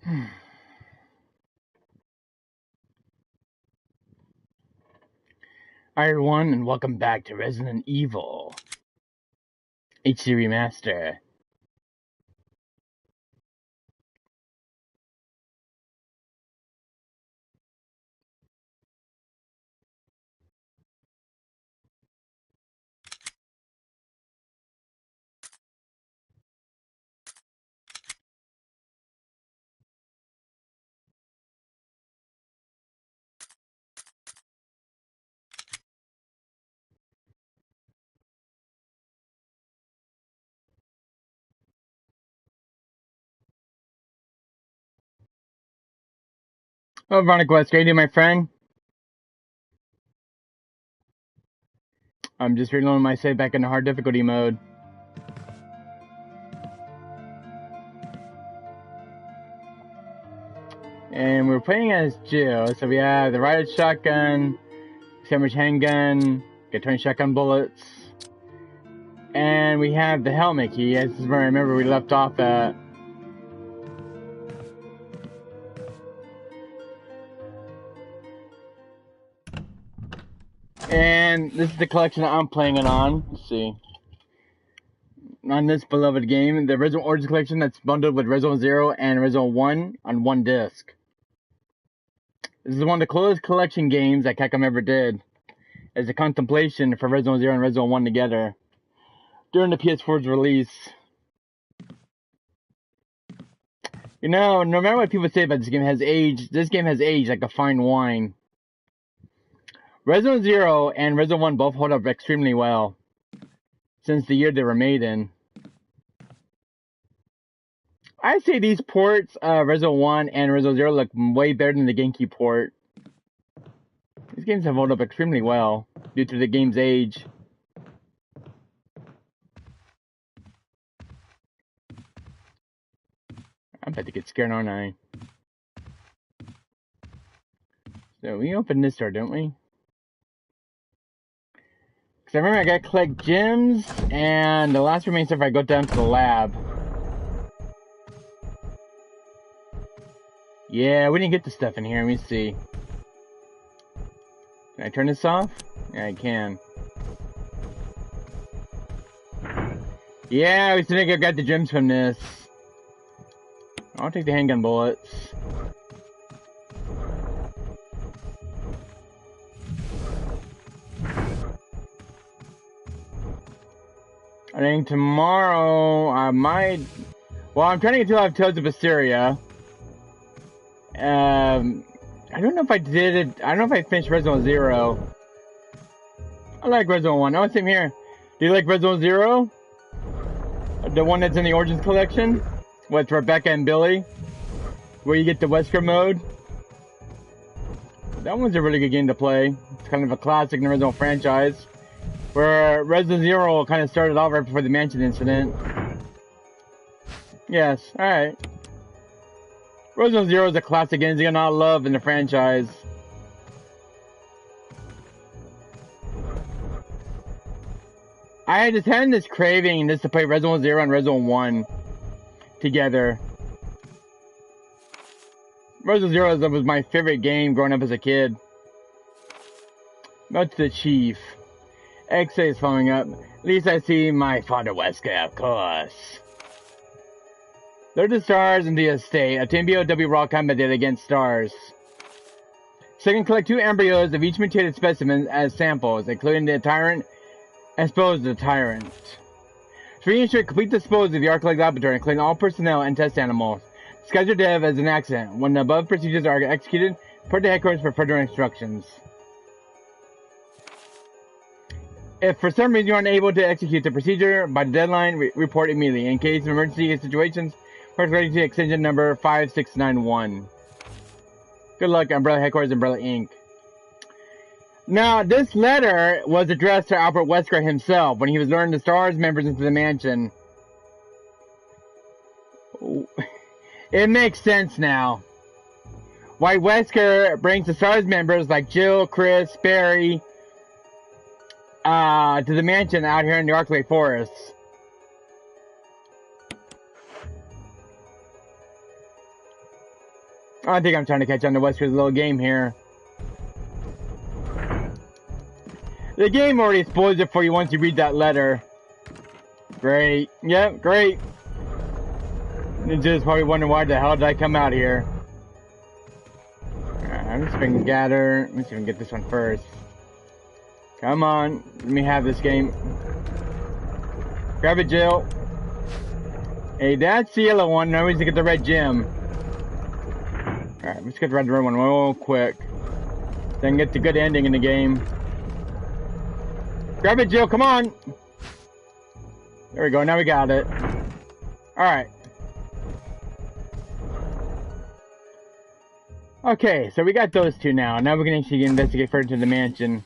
Hi everyone, and welcome back to Resident Evil HD Remaster. Oh, Veronica West, how you doing, my friend? I'm just reloading my save back into hard difficulty mode. And we're playing as Jill, so we have the riot shotgun, sandwich handgun, get 20 shotgun bullets, and we have the helmet key. This is where I remember we left off at. And this is the collection that I'm playing it on. Let's see. On this beloved game, the Resident Origins collection that's bundled with Resident 0 and Resident 1 on one disc. This is one of the closest collection games that Capcom ever did, as a contemplation for Resident 0 and Resident 1 together during the PS4's release. You know, no matter what people say about this game has aged like a fine wine. Resident 0 and Resident 1 both hold up extremely well since the year they were made in. I say these ports, Resident 1 and Resident 0, look way better than the GameCube port. These games have held up extremely well due to the game's age. I'm about to get scared, aren't I? So we open this door, don't we? Because I remember I gotta collect gems, and the last remaining stuff I go down to the lab. Yeah, we didn't get the stuff in here. Let me see. Can I turn this off? Yeah, I can. Yeah, we think I got the gems from this. I'll take the handgun bullets. I think tomorrow I might... Well, I'm trying to get to have Tales of Assyria. I don't know if I did it. I don't know if I finished Resident 0. I like Resident 1. Oh, same here. Do you like Resident 0? The one that's in the Origins collection? With Rebecca and Billy? Where you get the Wesker mode? That one's a really good game to play. It's kind of a classic in the Resident franchise. Where Resident 0 kind of started off right before the mansion incident. Yes, alright. Resident 0 is a classic game you're not love in the franchise. I just had this craving just to play Resident 0 and Resident 1 together. Resident 0 was my favorite game growing up as a kid. That's the chief. X-Ray is following up. At least I see my father Wesker, of course. They're the stars in the estate. Obtain BOW raw combat data against stars. Second, collect 2 embryos of each mutated specimen as samples, including the tyrant, and expose the tyrant. 3, ensure complete disposal of the Arclight laboratory, including all personnel and test animals. Schedule dev as an accident. When the above procedures are executed, report to headquarters for further instructions. If for some reason you are unable to execute the procedure by the deadline, report immediately. In case of emergency situations, report ready to extension number 5691. Good luck, Umbrella Headquarters, Umbrella Inc. Now, this letter was addressed to Albert Wesker himself when he was luring the STARS members into the mansion. It makes sense now. Why Wesker brings the STARS members like Jill, Chris, Barry, to the mansion out here in the Arclight Forest. I think I'm trying to catch on to Wesker's little game here. The game already spoils it for you once you read that letter. Great. Yep, great. Ninja's probably wondering why the hell did I come out here. I'm just gonna gather. Let me see if I can get this one first. Come on. Let me have this game. Grab it, Jill. Hey, that's the yellow one. Now we need to get the red gem. Alright, let's get the red one real quick. Then get the good ending in the game. Grab it, Jill. Come on. There we go. Now we got it. Alright. Okay, so we got those two now. Now we can actually investigate further to the mansion.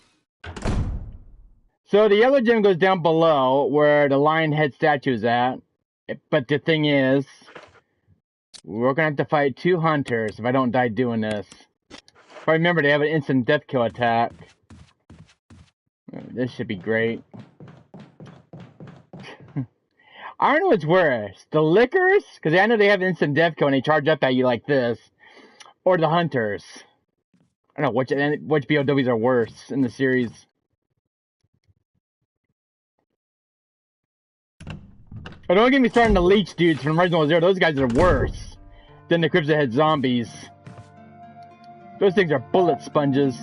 So the yellow gem goes down below where the lion head statue is at. But the thing is, we're gonna have to fight 2 hunters if I don't die doing this. If I remember, they have an instant death kill attack. This should be great. I don't know what's worse. The lickers? Because I know they have instant death kill and they charge up at you like this. Or the hunters. I don't know which BOWs are worse in the series. Oh, don't get me starting to leech dudes from Original Zero. Those guys are worse than the Cryptid Head zombies. Those things are bullet sponges.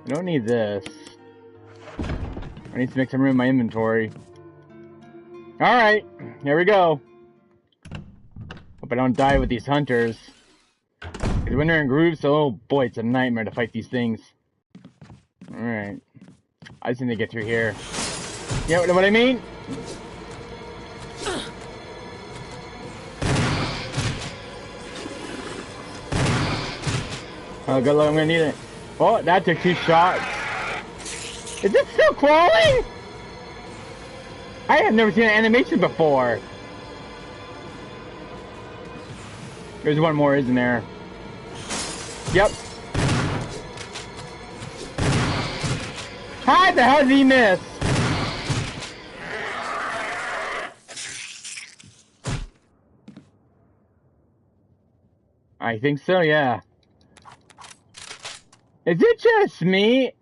I don't need this. I need to make some room in my inventory. Alright, here we go. Hope I don't die with these hunters. Because when they're in groups, oh boy, it's a nightmare to fight these things. Alright. I just need to get through here. You know what I mean? Oh, good luck, I'm gonna need it. Oh, that took 2 shots. Is it still crawling? I have never seen an animation before. There's one more, isn't there? Yep. How the hell did he miss? I think so, yeah. Is it just me?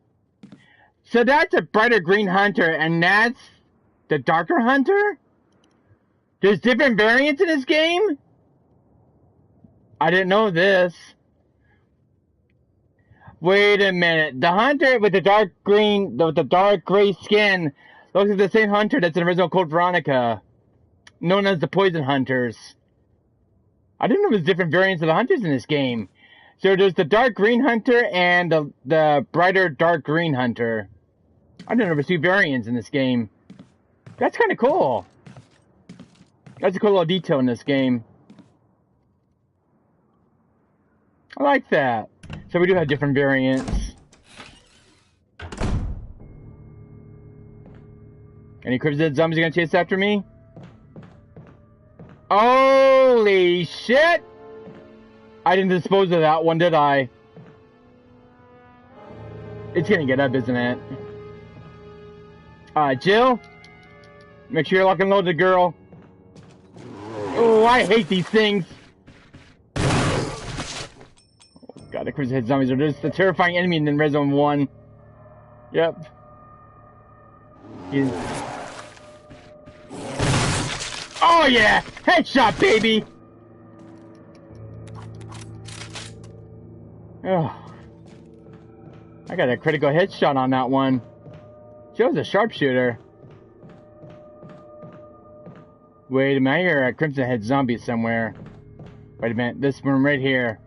So that's a brighter green hunter, and that's the darker hunter? There's different variants in this game? I didn't know this. Wait a minute. The hunter with the dark green, with the dark gray skin, looks like the same hunter that's in original Code Veronica, known as the Poison Hunters. I didn't know there was different variants of the hunters in this game. So there's the dark green hunter and the brighter dark green hunter. I didn't ever see variants in this game. That's kind of cool. That's a cool little detail in this game. I like that. So we do have different variants. Any Cryptid zombies gonna chase after me? Holy shit! I didn't dispose of that one, did I? It's gonna get up, isn't it? Jill? Make sure you're lock and loaded, girl. Oh, I hate these things. God, the Cryptid Head zombies are just a terrifying enemy in Red Zone 1. Yep. Oh yeah! Headshot, baby! Oh. I got a critical headshot on that one. She was a sharpshooter. Wait a minute, I hear a Crimson Head zombie somewhere. Wait a minute, this one right here.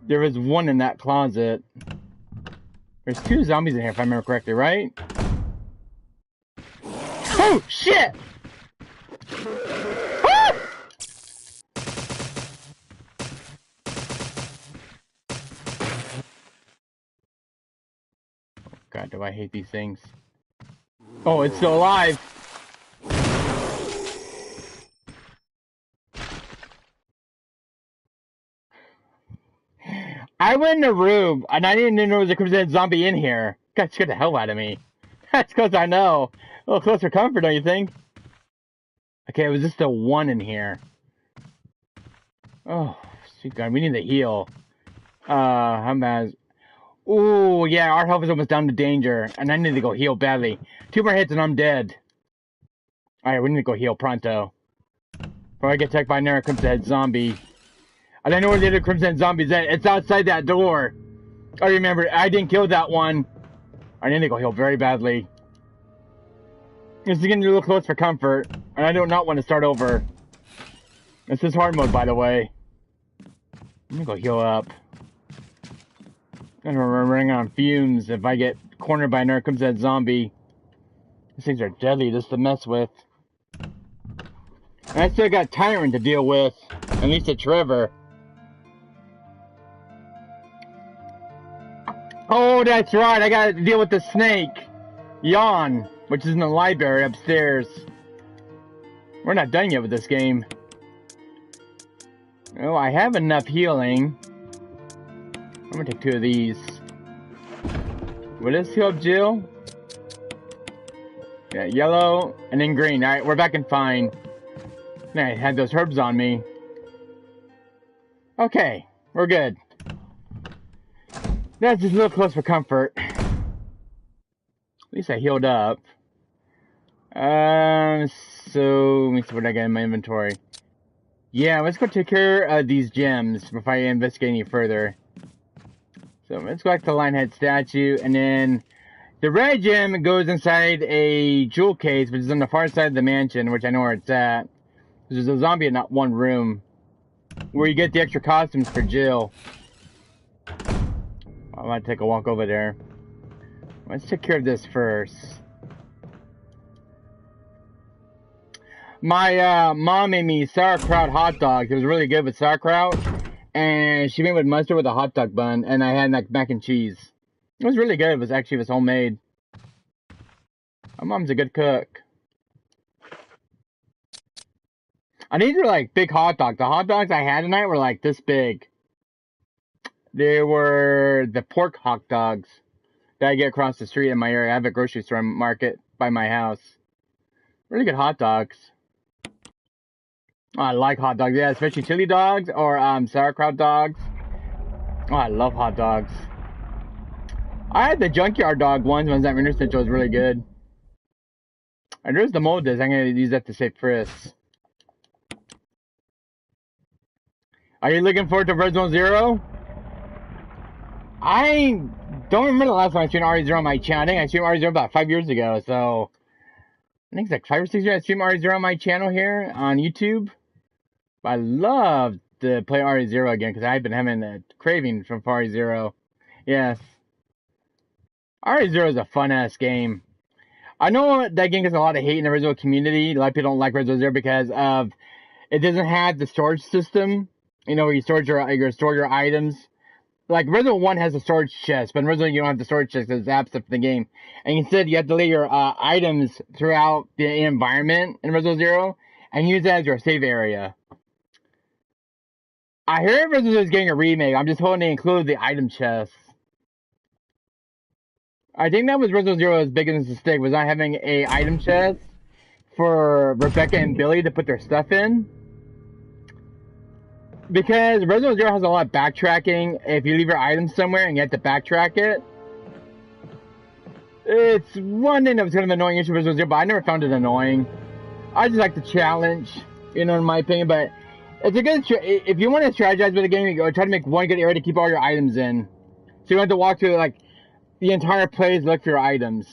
There was one in that closet. There's 2 zombies in here, if I remember correctly, right? Oh, shit! Ah! God, do I hate these things. Oh, it's still alive! I went in the room, and I didn't know there was a Crimson zombie in here. Got scared the hell out of me. That's because I know. A little closer comfort, don't you think? Okay, it was just the one in here. Oh, sweet God, we need to heal. How bad? Ooh, yeah, our health is almost down to danger, and I need to go heal badly. 2 more hits and I'm dead. Alright, we need to go heal pronto. Before I get attacked by another Crimson Head zombie. I don't know where the other Crimson Head zombie's at. It's outside that door. I remember, I didn't kill that one. I need to go heal very badly. This is getting a little close for comfort, and I do not want to start over. This is hard mode, by the way. I'm gonna go heal up. I'm running on fumes if I get cornered by another Crimson Head zombie. These things are deadly just to mess with. And I still got Tyrant to deal with, at least a Trevor. Oh, that's right, I gotta deal with the snake. Yawn, which is in the library upstairs. We're not done yet with this game. Oh, I have enough healing. I'm gonna take 2 of these. Will this heal up Jill? Yeah, yellow and then green. Alright, we're back and fine. I had those herbs on me. Okay, we're good. That's just a little close for comfort. At least I healed up. So let me see what I got in my inventory. Yeah, let's go take care of these gems before I investigate any further. So let's go back to the Lionhead statue, and then the red gem goes inside a jewel case, which is on the far side of the mansion, which I know where it's at. There's a zombie in that one room where you get the extra costumes for Jill. I want to take a walk over there. Let's take care of this first. My mom made me sauerkraut hot dogs. It was really good with sauerkraut. And she made it with mustard with a hot dog bun. And I had like mac and cheese. It was really good. It was homemade. My mom's a good cook. And these were like big hot dogs. The hot dogs I had tonight were like this big. They were the pork hot dogs that I get across the street in my area. I have a grocery store market by my house. Really good hot dogs. Oh, I like hot dogs, yeah, especially chili dogs or sauerkraut dogs. Oh, I love hot dogs. I had the junkyard dog once when I was at Winter Central. It was really good. And there's the mold disc. I'm going to use that to save Chris. Are you looking forward to Red 0? I don't remember the last time I streamed RE0 on my channel. I think I streamed RE0 about 5 years ago, so I think it's like 5 or 6 years I streamed RE0 on my channel here on YouTube. But I love to play RE0 again because I've been having a craving from RE0. Yes. RE0 is a fun-ass game. I know that game gets a lot of hate in the original community. A lot of people don't like Red 0 because of it doesn't have the storage system. You know, where you store your items. Like, Resident 1 has a storage chest, but in Resident you don't have the storage chest because it's absent from the game. And instead, you have to lay your items throughout the environment in Resident 0 and use that as your save area. I heard Resident 0 is getting a remake. I'm just hoping they include the item chest. I think that was Resident 0's biggest mistake, was not having a item chest for Rebecca and Billy to put their stuff in. Because Resident 0 has a lot of backtracking. If you leave your items somewhere and you have to backtrack it, it's one thing that was kind of annoying issue with Resident 0, but I never found it annoying. I just like the challenge, you know, in my opinion. But it's a good, if you want to strategize with a game, you go try to make one good area to keep all your items in. So you don't have to walk through like the entire place to look for your items.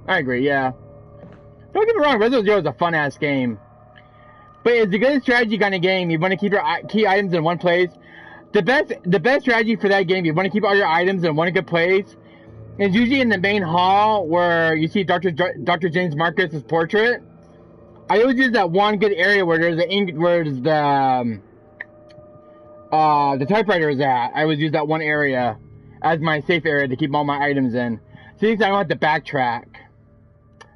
I agree, yeah. Don't get me wrong, Resident 0 is a fun ass game. But it's a good strategy kind of game. You want to keep your key items in one place. The best strategy for that game, you want to keep all your items in one good place. It's usually in the main hall where you see Dr. James Marcus's portrait. I always use that one good area where there's the typewriter is at. I always use that one area as my safe area to keep all my items in. So I don't have to backtrack.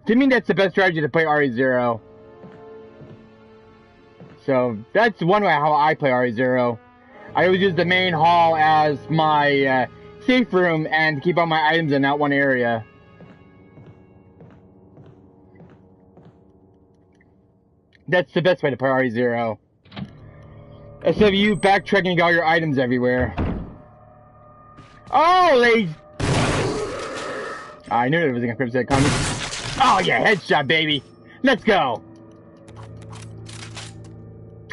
To me, that's the best strategy to play RE0. So that's one way how I play RE0. I always use the main hall as my safe room and keep all my items in that one area. That's the best way to priority 0. Instead of you backtracking all your items everywhere. Oh, I knew it was a crimson coming. Oh yeah, headshot, baby. Let's go.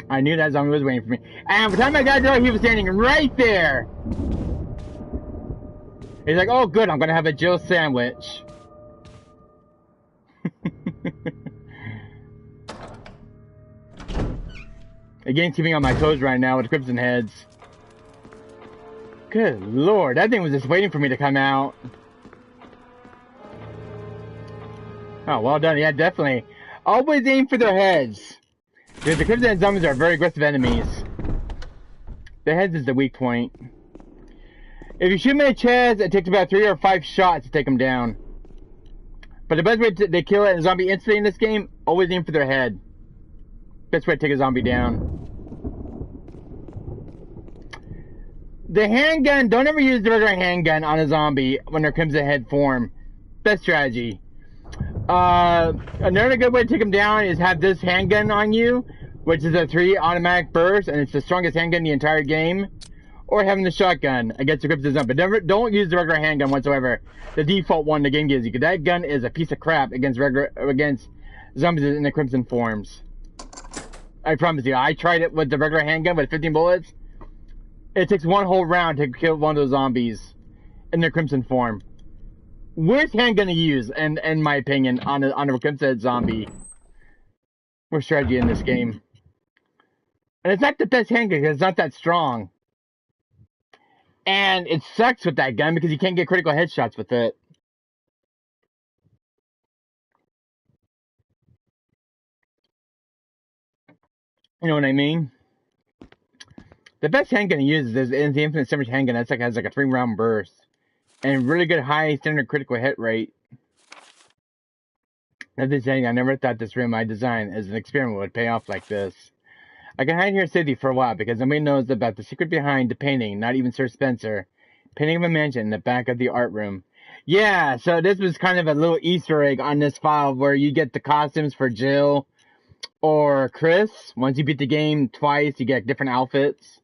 I knew that zombie was waiting for me. And by the time I got there, he was standing right there. He's like, oh good, I'm gonna have a Jill sandwich. Again, keeping on my toes right now with crimson heads. Good lord, that thing was just waiting for me to come out. Oh, well done. Yeah, definitely. Always aim for their heads. Because the crimson zombies are very aggressive enemies. The heads is the weak point. If you shoot them in the chest, it takes about 3 or 5 shots to take them down. But the best way to kill a zombie instantly in this game, always aim for their head. Best way to take a zombie down. The handgun, don't ever use the regular handgun on a zombie when they're crimson head form. Best strategy. Another good way to take them down is have this handgun on you, which is a 3 automatic burst, and it's the strongest handgun in the entire game. Or having the shotgun against the crimson zombie. But don't use the regular handgun whatsoever. The default one the game gives you, because that gun is a piece of crap against zombies in the crimson forms. I promise you, I tried it with the regular handgun with 15 bullets. It takes one whole round to kill one of those zombies in their crimson form. Worst handgun to use, in my opinion, on a crimson zombie. Worst strategy in this game. And it's not the best handgun because it's not that strong. And it sucks with that gun because you can't get critical headshots with it. You know what I mean? The best handgun to use is the Infinite Sandwich handgun. That's has like a 3-round burst. And really good high standard critical hit rate. That's saying I never thought this room I designed as an experiment would pay off like this. I can hide here safely for a while because nobody knows about the secret behind the painting, not even Sir Spencer. Painting of a mansion in the back of the art room. Yeah, so this was kind of a little Easter egg on this file where you get the costumes for Jill or Chris. Once you beat the game twice, you get different outfits.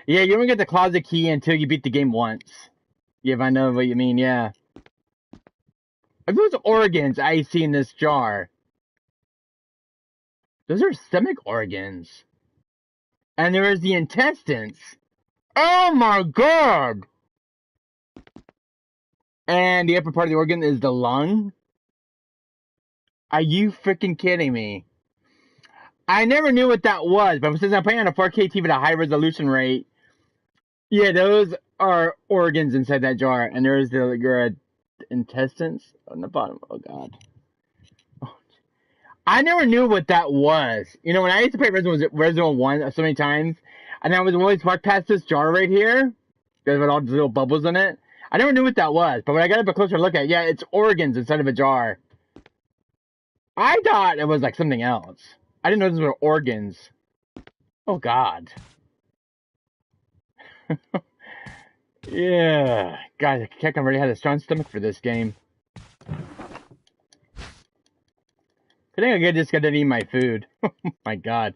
Yeah, you don't get the closet key until you beat the game once. Yeah, if I know what you mean, yeah. If those organs I see in this jar, those are stomach organs. And there is the intestines. Oh my god! And the upper part of the organ is the lung. Are you freaking kidding me? I never knew what that was, but since I'm playing on a 4K TV at a high resolution rate, yeah, those are organs inside that jar. And there's your intestines on the bottom. Oh god. I never knew what that was. You know, when I used to play Resident 1 so many times, and I was always walk past this jar right here, with all these little bubbles in it, I never knew what that was. But when I got a closer look at it, yeah, it's organs inside of a jar. I thought it was like something else. I didn't know those were organs. Oh, God. Yeah. Guys, I can't already had a strong stomach for this game. I think I just got to eat my food. Oh my god.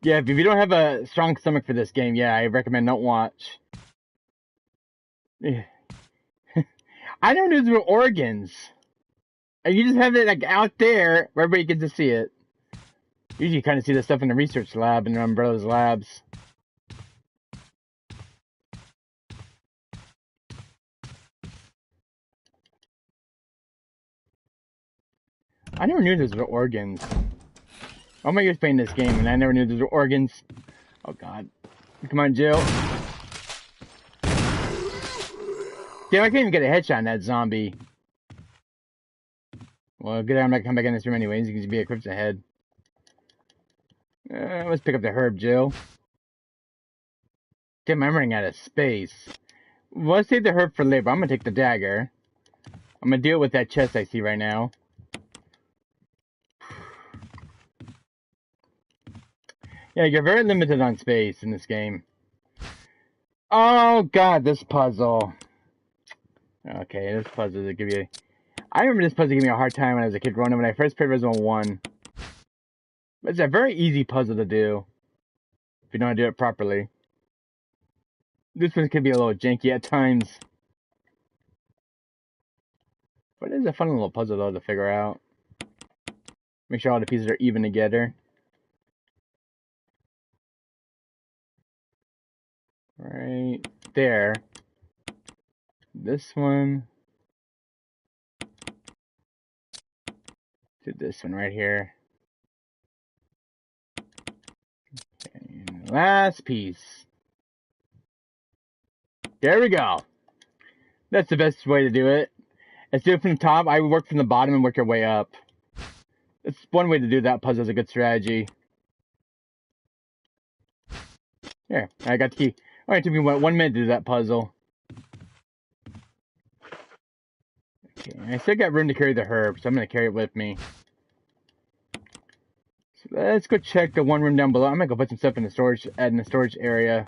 Yeah, if you don't have a strong stomach for this game, yeah, I recommend don't watch. Yeah. I don't know those were organs. And you just have it like out there where everybody gets to see it. Usually you kind of see this stuff in the research lab and Umbrella's labs. I never knew those were organs. All my years playing this game, and I never knew those were organs. Oh god. Come on, Jill. Damn, I can't even get a headshot on that zombie. Well, good, I'm not coming back in this room anyways. You can be a crypt ahead. Let's pick up the herb, Jill. Damn, I'm running out of space. Well, let's save the herb for later. I'm gonna take the dagger. I'm gonna deal with that chest I see right now. Yeah, you're very limited on space in this game. Oh god, this puzzle. Okay, this puzzle will give you... I remember this puzzle giving me a hard time when I was a kid growing up when I first played Resident Evil 1. It's a very easy puzzle to do, if you know how to do it properly. This one can be a little janky at times. But it is a fun little puzzle, though, to figure out. Make sure all the pieces are even together. Right there. This one. To this one right here. And last piece. There we go. That's the best way to do it. Let's do it from the top. I would work from the bottom and work your way up. It's one way to do that puzzle. Is a good strategy. There, I got the key. Alright, it took me 1 minute to do that puzzle. Okay, I still got room to carry the herb, so I'm going to carry it with me. So let's go check the one room down below. I'm going to go put some stuff in the storage area.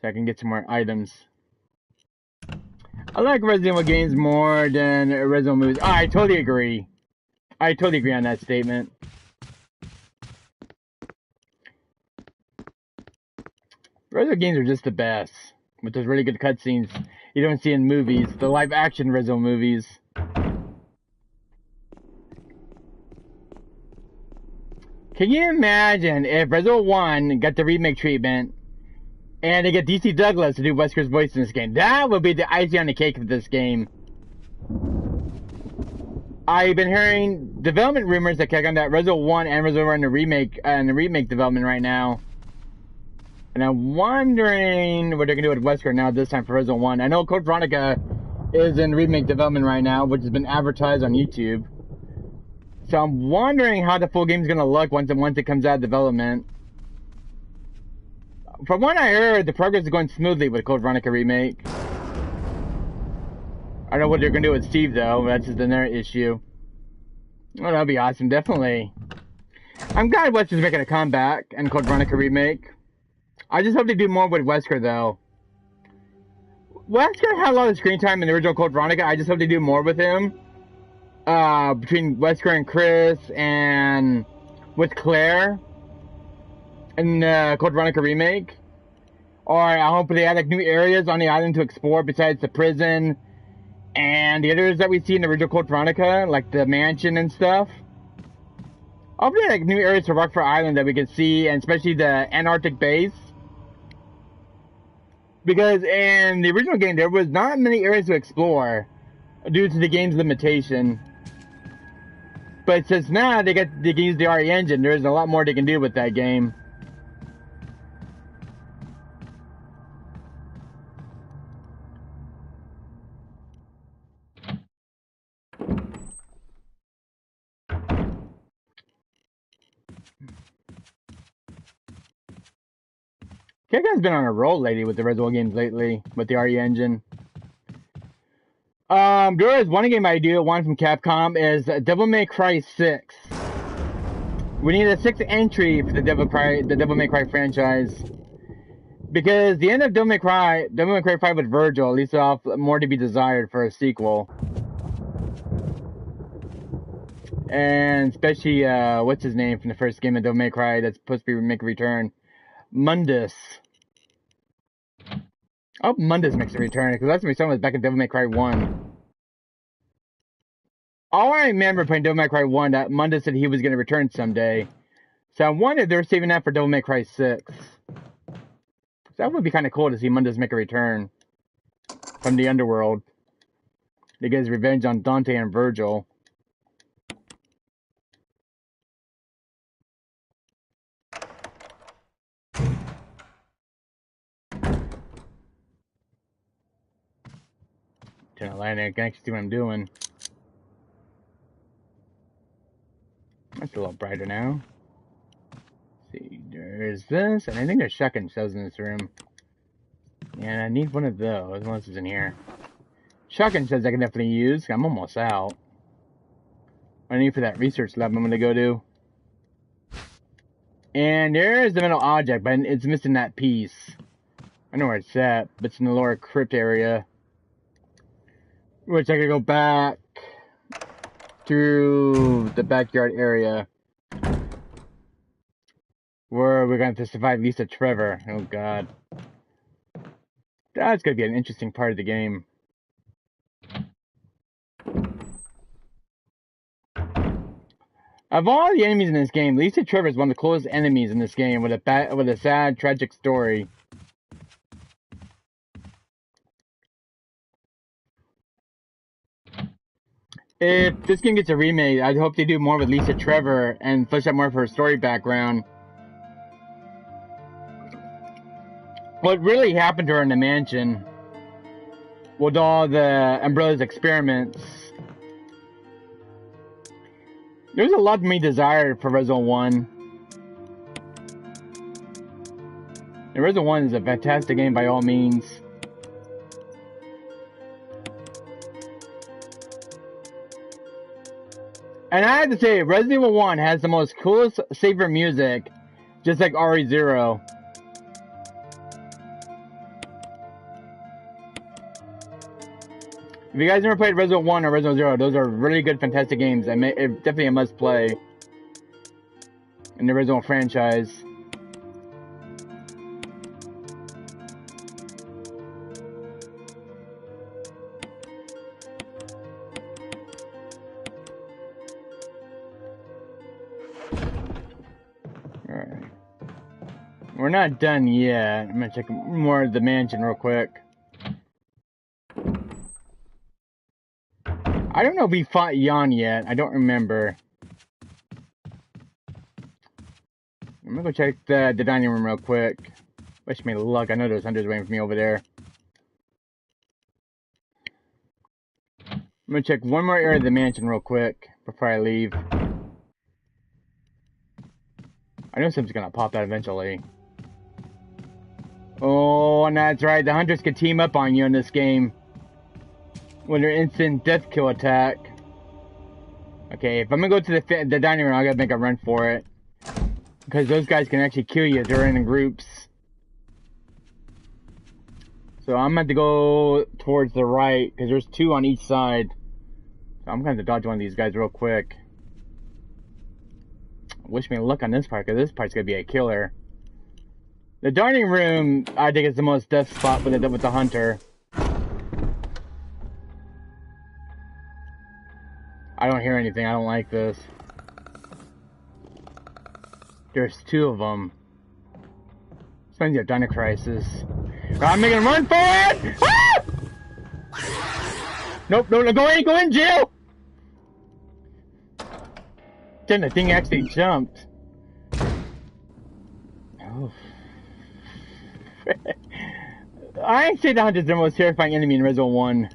So I can get some more items. I like Resident Evil games more than Resident Evil movies. Oh, I totally agree. I totally agree on that statement. Resident Evil games are just the best. With those really good cutscenes you don't see in movies. The live action Resident Evil movies. Can you imagine if Resident Evil 1 got the remake treatment and they get DC Douglas to do Wesker's voice in this game? That would be the icing on the cake of this game. I've been hearing development rumors that kick on that Resident Evil 1 and Resident Evil are in the remake development right now. And I'm wondering what they're going to do with Wesker now this time for Resident Evil 1. I know Code Veronica is in remake development right now, which has been advertised on YouTube. So I'm wondering how the full game's going to look once it comes out of development. From what I heard, the progress is going smoothly with Code Veronica Remake. I don't know what they're going to do with Steve, though. That's just another issue. Oh, that'd be awesome, definitely. I'm glad Wesker's making a comeback in Code Veronica Remake. I just hope they do more with Wesker, though. Wesker had a lot of screen time in the original Code Veronica. I just hope they do more with him. Between Wesker and Chris and with Claire in Code Veronica Remake. Or I hope they add like new areas on the island to explore besides the prison and the others that we see in the original Code Veronica, like the mansion and stuff. Hopefully like new areas to Rockford Island that we can see, and especially the Antarctic base. Because in the original game, there was not many areas to explore due to the game's limitation. But since now they can use the RE engine, there's a lot more they can do with that game. Kika's been on a roll lately with the Resident Evil games lately, with the RE engine. There is one game I do, one from Capcom, is Devil May Cry 6. We need a 6th entry for the Devil May Cry franchise. Because the end of Devil May Cry 5 with Virgil leaves off more to be desired for a sequel. And especially, what's his name from the first game of Devil May Cry that's supposed to make a return? Mundus. I hope Mundus makes a return, because that's what we saw back in Devil May Cry 1. All I remember playing Devil May Cry 1, that Mundus said he was going to return someday. So I wonder if they're saving that for Devil May Cry 6. That would be kind of cool to see Mundus make a return from the underworld to get his revenge on Dante and Virgil. Turn the light on, I can actually see what I'm doing. That's a little brighter now. Let's see, there's this, and I think there's shotgun shells in this room. And I need one of those. What else is in here? Shotgun shells I can definitely use. I'm almost out. What I need for that research lab I'm going to go to. And there's the metal object, but it's missing that piece. I know where it's at, but it's in the lower crypt area. Which I could go back through the backyard area. Where we're going to survive Lisa Trevor. Oh god. That's going to be an interesting part of the game. Of all the enemies in this game, Lisa Trevor is one of the coolest enemies in this game with a sad, tragic story. If this game gets a remake, I hope they do more with Lisa Trevor and flesh out more of her story background. What really happened to her in the mansion with all the Umbrella's experiments. There's a lot to be desired for Resident 1. And Resident 1 is a fantastic game by all means. And I have to say, Resident Evil 1 has the most coolest, safer music, just like RE0. If you guys never played Resident 1 or Resident 0, those are really good, fantastic games. It's definitely a must-play in the Resident franchise. Alright. We're not done yet. I'm gonna check more of the mansion real quick. I don't know if we fought Jan yet. I don't remember. I'm gonna go check the dining room real quick. Wish me luck. I know there's hunters waiting for me over there. I'm gonna check one more area of the mansion real quick before I leave. I know something's gonna pop out eventually. Oh, and that's right. The hunters can team up on you in this game. With their instant death kill attack. Okay, if I'm gonna go to the dining room, I gotta make a run for it. Because those guys can actually kill you if they're in groups. So I'm going to go towards the right, because there's two on each side. So I'm going to dodge one of these guys real quick. Wish me luck on this part, because this part's going to be a killer. The dining room, I think, is the most death spot with the hunter. I don't hear anything. I don't like this. There's two of them. This means you've done a crisis. I'm making a run for it! Ah! Nope, no, go in, Jill! Then the thing actually jumped. Oh. I'd say the hunters are the most terrifying enemy in Resident 1.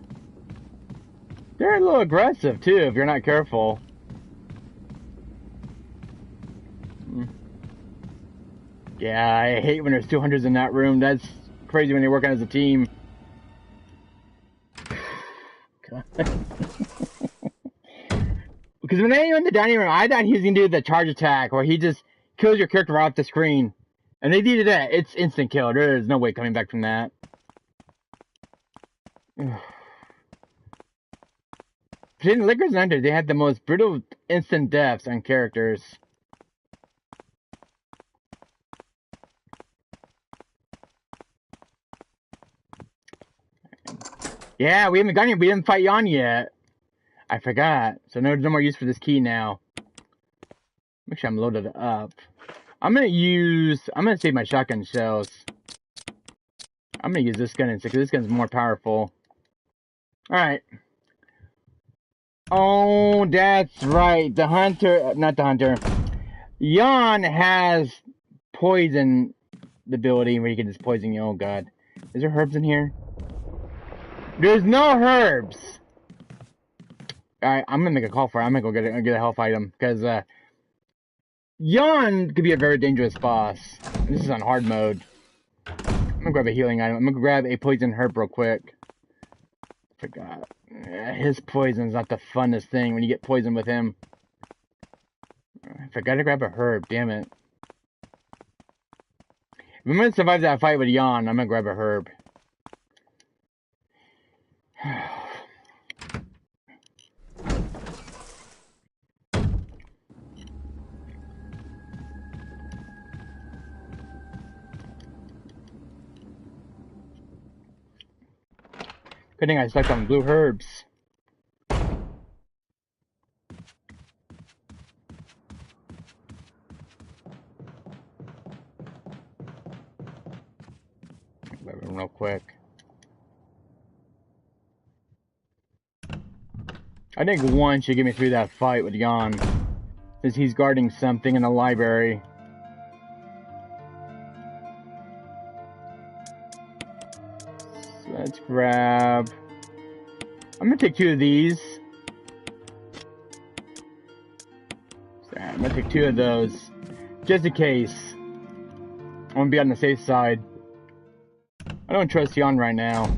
They're a little aggressive, too, if you're not careful. Yeah, I hate when there's 2 hunters in that room. That's crazy when they work as a team. Because when they were in the dining room, I thought he was going to do the charge attack, where he just kills your character off the screen. And they did that. It's instant kill. There's no way coming back from that. In Lickers and Hunters, they have the most brutal instant deaths on characters. Yeah, we haven't gotten here. We didn't fight Jan yet. I forgot. So there's no more use for this key now. Make sure I'm loaded up. I'm gonna save my shotgun shells. I'm gonna use this gun instead, because this gun's more powerful. Alright. Oh, that's right. The hunter, not the hunter. Jan has poison ability where you can just poison you. Oh god. Is there herbs in here? There's no herbs! Alright, I'm gonna make a call for it. I'm gonna go get a health item, because Jan could be a very dangerous boss. This is on hard mode. I'm gonna grab a healing item. I'm gonna grab a poison herb real quick. Forgot. His poison's not the funnest thing when you get poisoned with him. I forgot to grab a herb, damn it. If I'm gonna survive that fight with Jan, I'm gonna grab a herb. Good thing I stuck on blue herbs. Real quick. I think one should get me through that fight with Jan, since he's guarding something in the library. So let's grab... I'm gonna take 2 of these. So I'm gonna take 2 of those, just in case. I wanna be on the safe side. I don't trust Jan right now.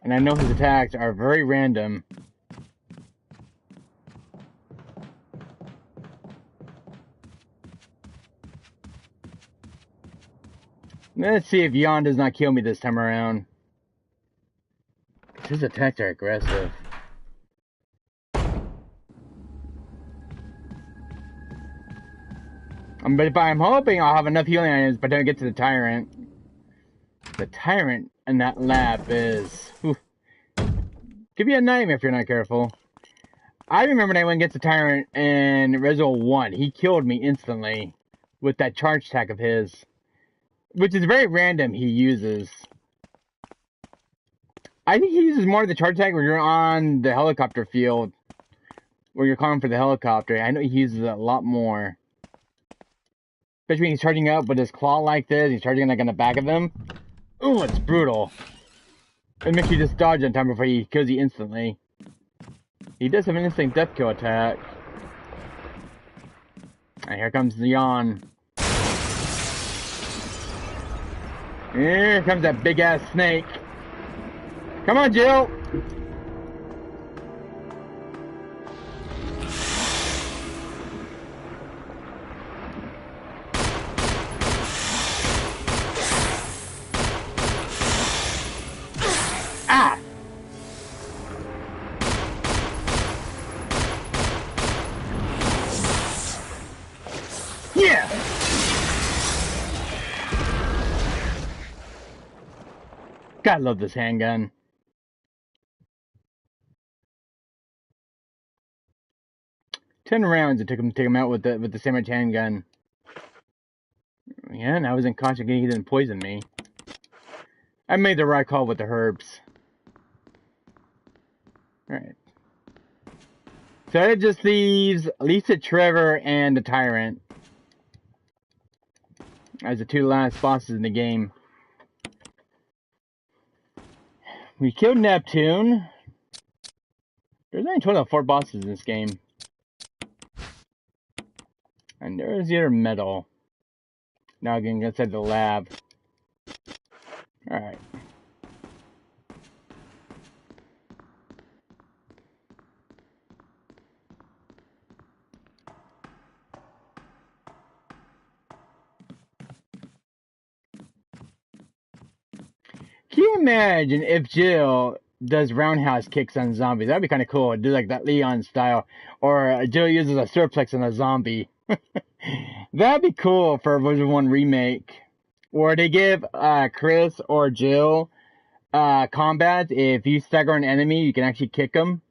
And I know his attacks are very random. Let's see if Jan does not kill me this time around. His attacks are aggressive. But if I'm hoping I'll have enough healing items by the time I get to the Tyrant. The Tyrant in that lab is... Whew, could be a nightmare if you're not careful. I remember when I went against the Tyrant in Resident 1. He killed me instantly with that charge attack of his. Which is very random he uses. I think he uses more of the charge attack when you're on the helicopter field. Where you're calling for the helicopter. I know he uses it a lot more. Especially when he's charging up with his claw like this. He's charging like on the back of him. Ooh, it's brutal. It makes you just dodge in time before he kills you instantly. He does have an instant death kill attack. And here comes Jan. Here comes that big ass snake. Come on, Jill. Ah! Yeah! God, I love this handgun. Ten rounds it took him to take him out with the same handgun. Yeah, and I was in caution he didn't poison me. I made the right call with the herbs. Alright. So it just leaves Lisa, Trevor, and the Tyrant as the 2 last bosses in the game. We killed Neptune. There's only a total of 4 bosses in this game. And there's the other medal. Now again, inside the lab. Alright. Can you imagine if Jill does roundhouse kicks on zombies? That'd be kind of cool. Do like that Leon style. Or Jill uses a suplex on a zombie. That'd be cool for a version 1 remake. Or they give Chris or Jill combat. If you stagger an enemy, you can actually kick them.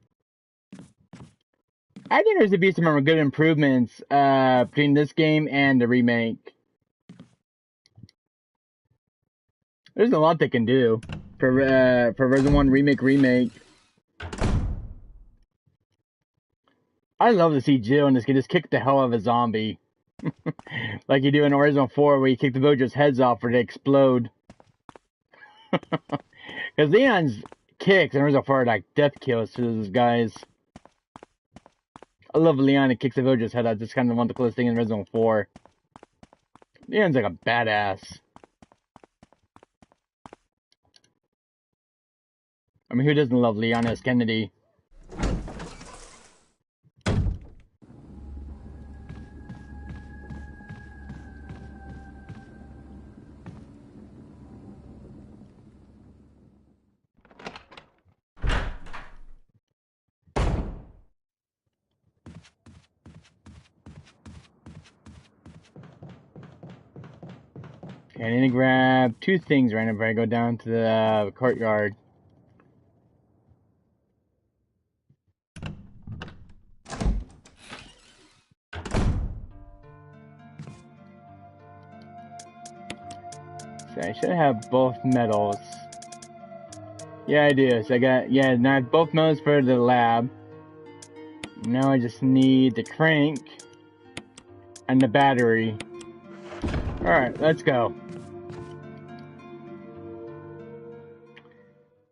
I think there's to be some good improvements between this game and the remake. There's a lot they can do for Resident 1 remake. I love to see Jill in this game just kick the hell out of a zombie. Like you do in Resident 4 where you kick the villagers' heads off or they explode. Because Leon's kicks in Resident 4 are like death kills to those guys. I love Leon that kicks the villager's head out. That's kind of one of the coolest things in Resident 4. Leon's like a badass. I mean, who doesn't love Leon S. Kennedy? Okay, I need to grab 2 things right now before I go down to the courtyard. I should have both medals. Yeah, I do. So I got, yeah, now I have both medals for the lab. Now I just need the crank and the battery. Alright, let's go.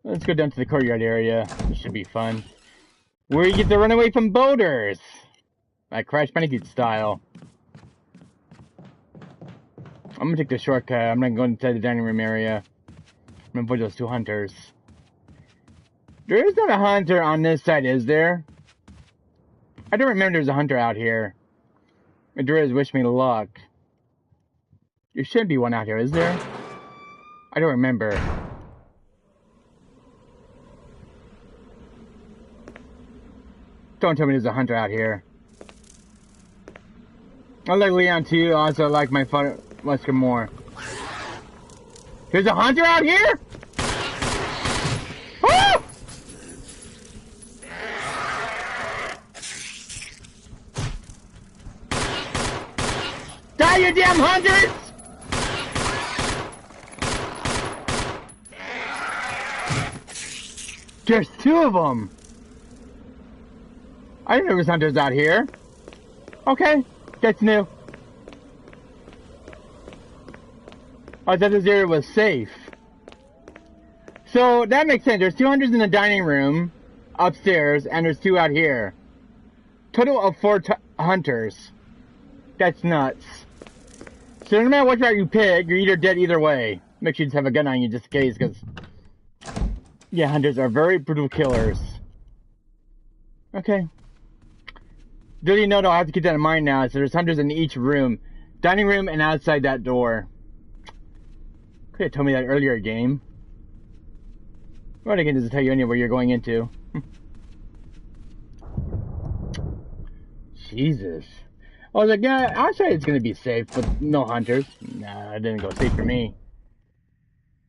Let's go down to the courtyard area. This should be fun. Where you get to run away from boulders! Like Crash Bandicoot style. I'm gonna take the shortcut. I'm not going inside the dining room area. I'm gonna avoid those two hunters. There is not a hunter on this side, is there? I don't remember there's a hunter out here. If there is, wish me luck. There should be one out here, is there? I don't remember. Don't tell me there's a hunter out here. I like Leon too, also I like my father Wesker more. There's a hunter out here? Oh! Die, you damn hunters! There's two of them. I didn't know there was hunters out here. Okay, that's new. I thought this area was safe. So that makes sense. There's 2 hunters in the dining room upstairs, and there's 2 out here. Total of 4 hunters. That's nuts. So no matter which route you pick, you're either dead either way. Make sure you just have a gun on you just in case, because yeah, hunters are very brutal killers. Okay. Duly noted, I'll have to keep that in mind now. So there's hunters in each room. Dining room and outside that door. Could have told me that earlier, game. Well, again, doesn't tell you anywhere you're going into. Jesus. I was like, yeah, outside it's going to be safe, but no hunters. Nah, it didn't go safe for me.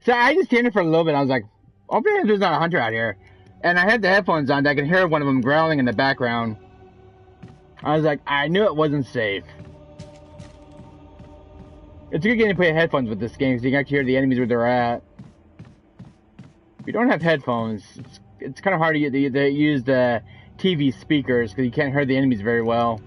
So I just stand there for a little bit. I was like, hopefully there's not a hunter out here. And I had the headphones on. I could hear one of them growling in the background. I was like, I knew it wasn't safe. It's a good game to play headphones with this game, because you can actually hear the enemies where they're at. If you don't have headphones, it's kind of hard to use the TV speakers, because you can't hear the enemies very well.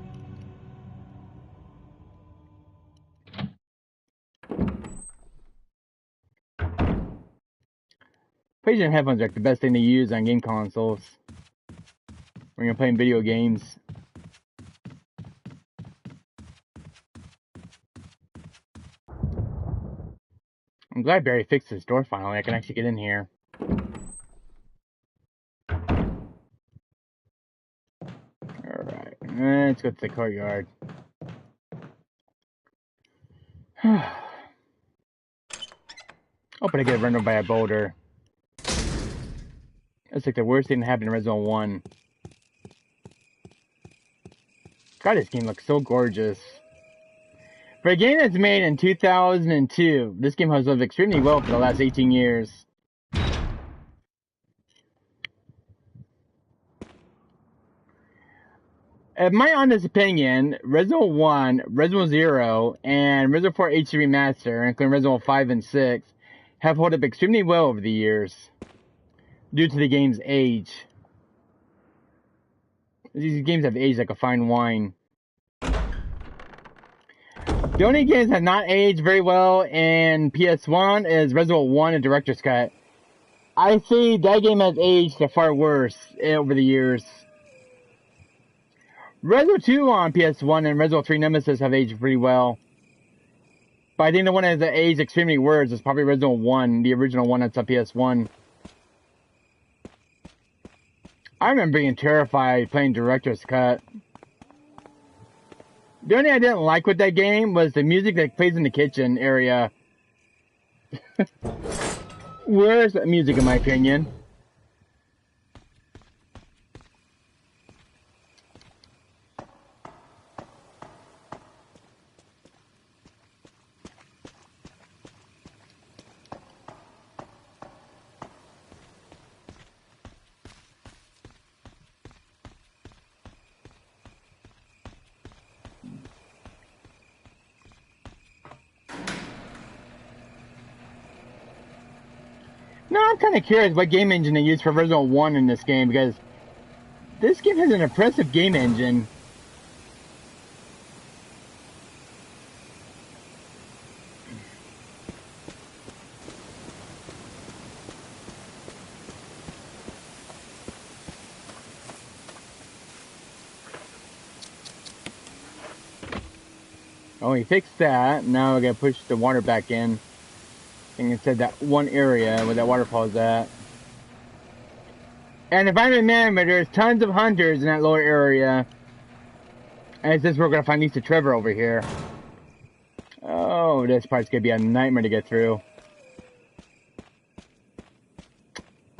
PlayStation headphones are like the best thing to use on game consoles when you're playing video games. I'm glad Barry fixed this door finally. I can actually get in here. Alright, let's go to the courtyard. Oh, but I get run over by a boulder. That's like the worst thing that happened in Resident Evil 1. God, this game looks so gorgeous. For a game that's made in 2002, this game has lived extremely well for the last 18 years. In my honest opinion, Resident Evil 1, Resident Evil 0, and Resident Evil 4 HD Remaster, including Resident Evil 5 and 6, have held up extremely well over the years, due to the game's age. These games have aged like a fine wine. The only games that have not aged very well in PS1 is Resident Evil 1 and Director's Cut. I see that game has aged far worse over the years. Resident Evil 2 on PS1 and Resident Evil 3 Nemesis have aged pretty well. But I think the one that has aged extremely worse is probably Resident Evil 1, the original one that's on PS1. I remember being terrified playing Director's Cut. The only thing I didn't like with that game was the music that plays in the kitchen area. Worst music in my opinion. No, I'm kind of curious what game engine they use for version 1 in this game, because this game has an impressive game engine. Oh, he fixed that. Now we gotta push the water back in. I think it said that one area where that waterfall is at. And if I remember, there's tons of hunters in that lower area. And it says we're gonna find Lisa Trevor over here. Oh, this part's gonna be a nightmare to get through.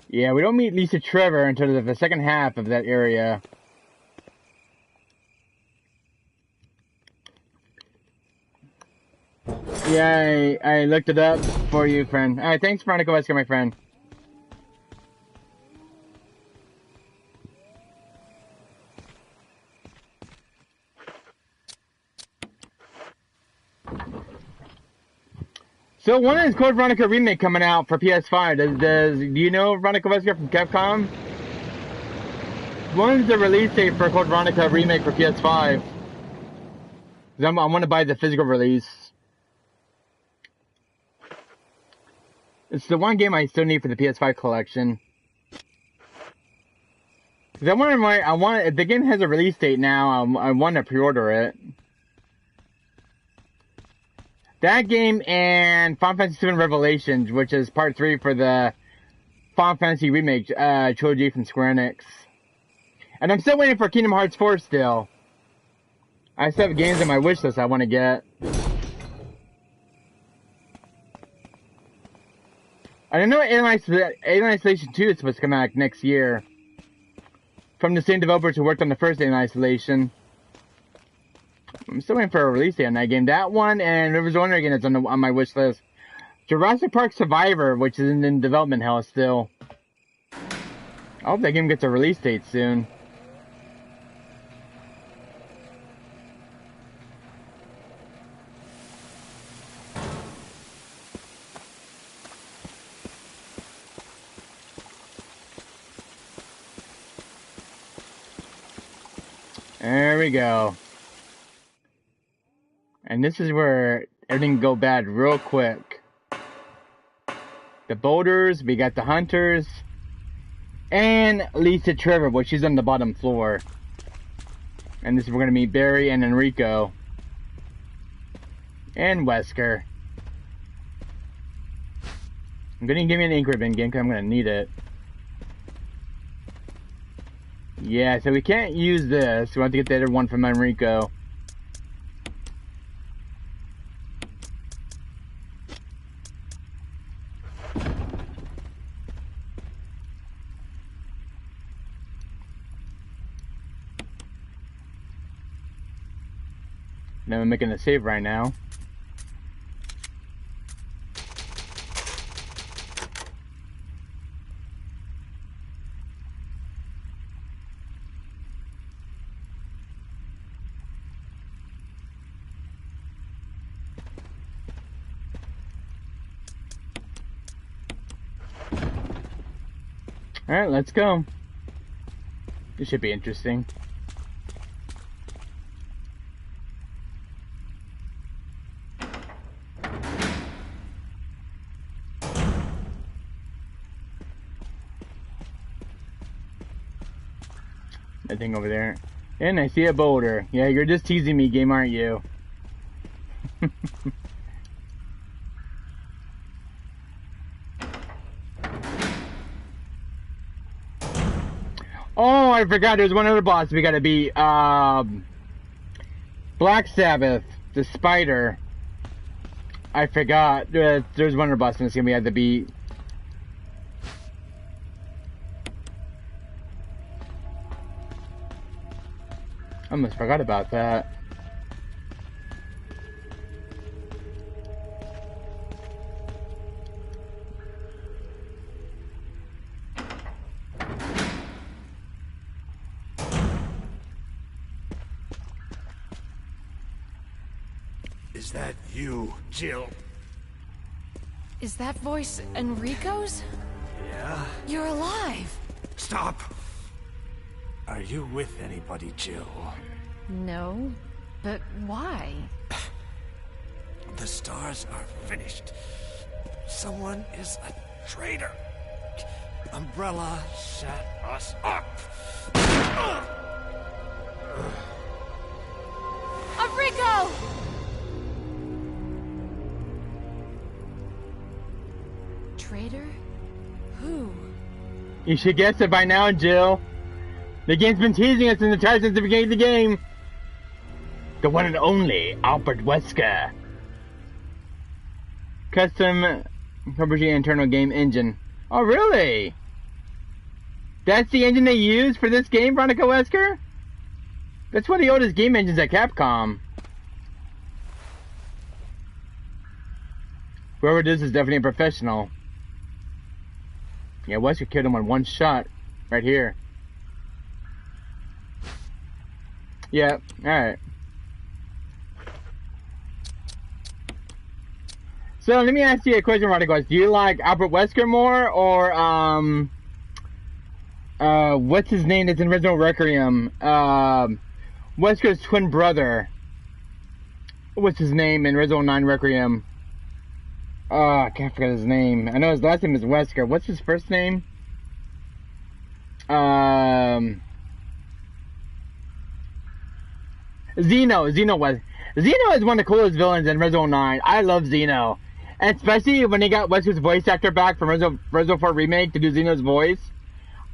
Yeah, we don't meet Lisa Trevor until the second half of that area. Yeah, I looked it up for you, friend. Alright, thanks, Veronica Wesker, my friend. So when is Code Veronica Remake coming out for PS5? Do you know Veronica Wesker from Capcom? When is the release date for Code Veronica Remake for PS5? I want to buy the physical release. It's the one game I still need for the PS5 collection. Cause if the game has a release date now, I want to pre-order it. That game and Final Fantasy VII Revelations, which is part 3 for the Final Fantasy Remake trilogy from Square Enix. And I'm still waiting for Kingdom Hearts 4 still. I still have games on my wish list I want to get. I know Alien Isolation 2 is supposed to come out next year. From the same developers who worked on the first Alien Isolation. I'm still waiting for a release date on that game. That one and Rivers of Wonder again is on my wish list. Jurassic Park Survivor, which is in development hell still. I hope that game gets a release date soon. There we go. And this is where everything can go bad real quick. The boulders, we got the hunters, and Lisa Trevor, but she's on the bottom floor. And this is where we're gonna meet Barry and Enrico. And Wesker. I'm gonna give me an ink ribbon again, because I'm gonna need it. Yeah, so we can't use this. We have to get the other one from Enrico. Now I'm making a save right now. Alright, let's go. This should be interesting. That thing over there. And I see a boulder. Yeah, you're just teasing me, game, aren't you? Oh, I forgot there's one other boss we gotta beat. Black Sabbath, the spider. I forgot. There's one other boss in this game we had to beat. I almost forgot about that. Is that you, Jill? Is that voice Enrico's? Yeah? You're alive. Stop! Are you with anybody, Jill? No, but why? The stars are finished. Someone is a traitor. Umbrella set us up. Enrico! Traitor? Who? You should guess it by now, Jill. The game's been teasing us in the title since the beginning of the game. The one and only Albert Wesker. Custom publishing internal game engine. Oh, really? That's the engine they use for this game, Veronica Wesker? That's one of the oldest game engines at Capcom. Whoever this is definitely a professional. Yeah, Wesker killed him on one shot. Right here. Yeah, alright. So let me ask you a question, Veronica. Do you like Albert Wesker more, or what's his name that's in original Requiem? Wesker's twin brother. What's his name in original 9 Requiem? I can't forget his name. I know his last name is Wesker. What's his first name? Zeno. Zeno is one of the coolest villains in Resident 9. I love Zeno. And especially when they got Wesker's voice actor back from Resident 4 Remake to do Zeno's voice.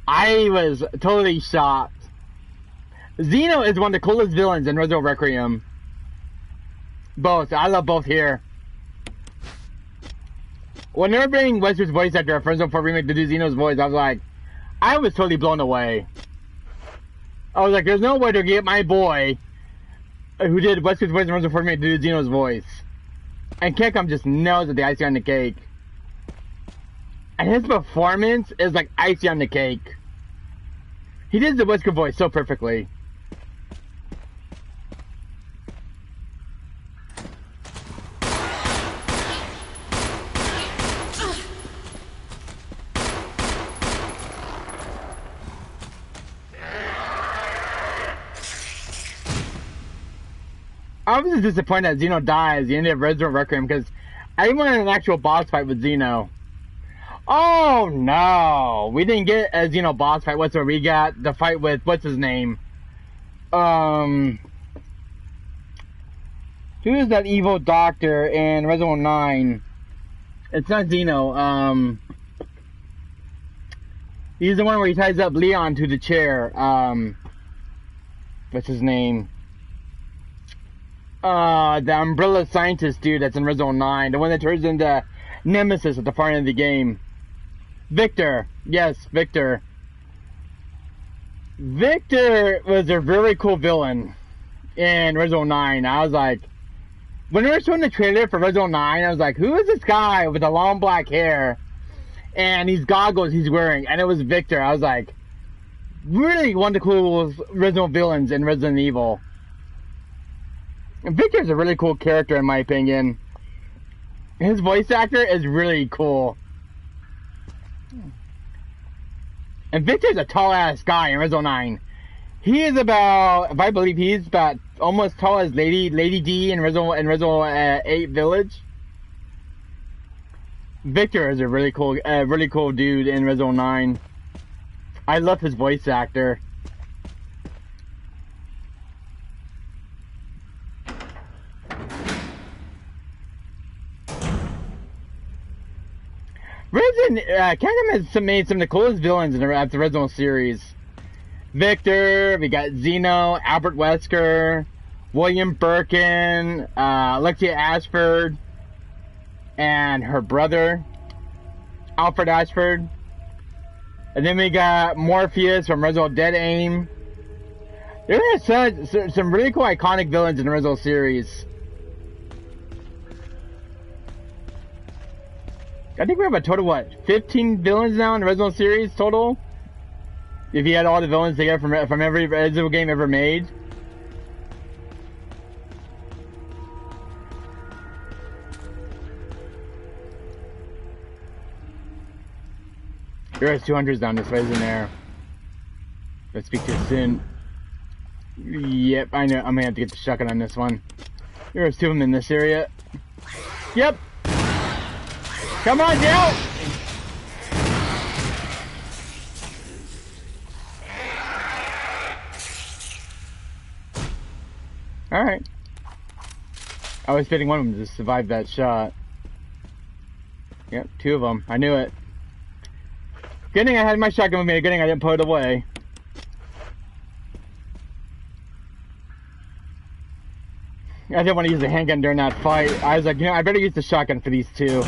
I was totally shocked. Zeno is one of the coolest villains in Resident Requiem. Both. I love both here. When they were bringing Wesker's voice actor from Resident 4 Remake to do Zeno's voice, I was totally blown away. I was like, there's no way to get my boy who did Wesker's voice in Resident 4 Remake to do Zeno's voice. And Capcom just knows that the icing on the cake. And his performance is like icing on the cake. He did the Wesker voice so perfectly. I was just disappointed that Zeno dies at the end of Resident Requiem because I wanted an actual boss fight with Zeno. Oh no! We didn't get a Zeno boss fight whatsoever. We got the fight with, what's his name? Who is that evil doctor in Resident 9? It's not Zeno. He's the one where he ties up Leon to the chair. What's his name? The umbrella scientist dude that's in Resident 9. The one that turns into Nemesis at the far end of the game. Victor. Yes, Victor. Victor was a very cool villain in Resident 9. I was like, when we were showing the trailer for Resident 9, I was like, who is this guy with the long black hair and these goggles he's wearing? And it was Victor. I was like, really one of the coolest Resident villains in Resident Evil. Victor's a really cool character in my opinion. His voice actor is really cool. And Victor's a tall ass guy in Resident 9. He is about, if I believe he's about almost tall as Lady D in Resident 8 Village. Victor is a really cool dude in Resident 9. I love his voice actor. Capcom has made some of the coolest villains in the Resident series. Victor, we got Zeno, Albert Wesker, William Birkin, Alexia Ashford, and her brother, Alfred Ashford. And then we got Morpheus from Resident Dead Aim. There are some really cool iconic villains in the Resident series. I think we have a total, what, 15 villains now in the Resident series total? If you had all the villains together from every Resident game ever made. There is 200s down this way, isn't there? Let's speak to it soon. Yep, I know. I'm gonna have to get the shotgun on this one. There's 2 of them in this area. Yep. Come on, Jill! Alright. I was expecting one of them to survive that shot. Yep, 2 of them. I knew it. Good thing I had my shotgun with me. Good thing I didn't put it away. I didn't want to use the handgun during that fight. I was like, you know, I better use the shotgun for these 2.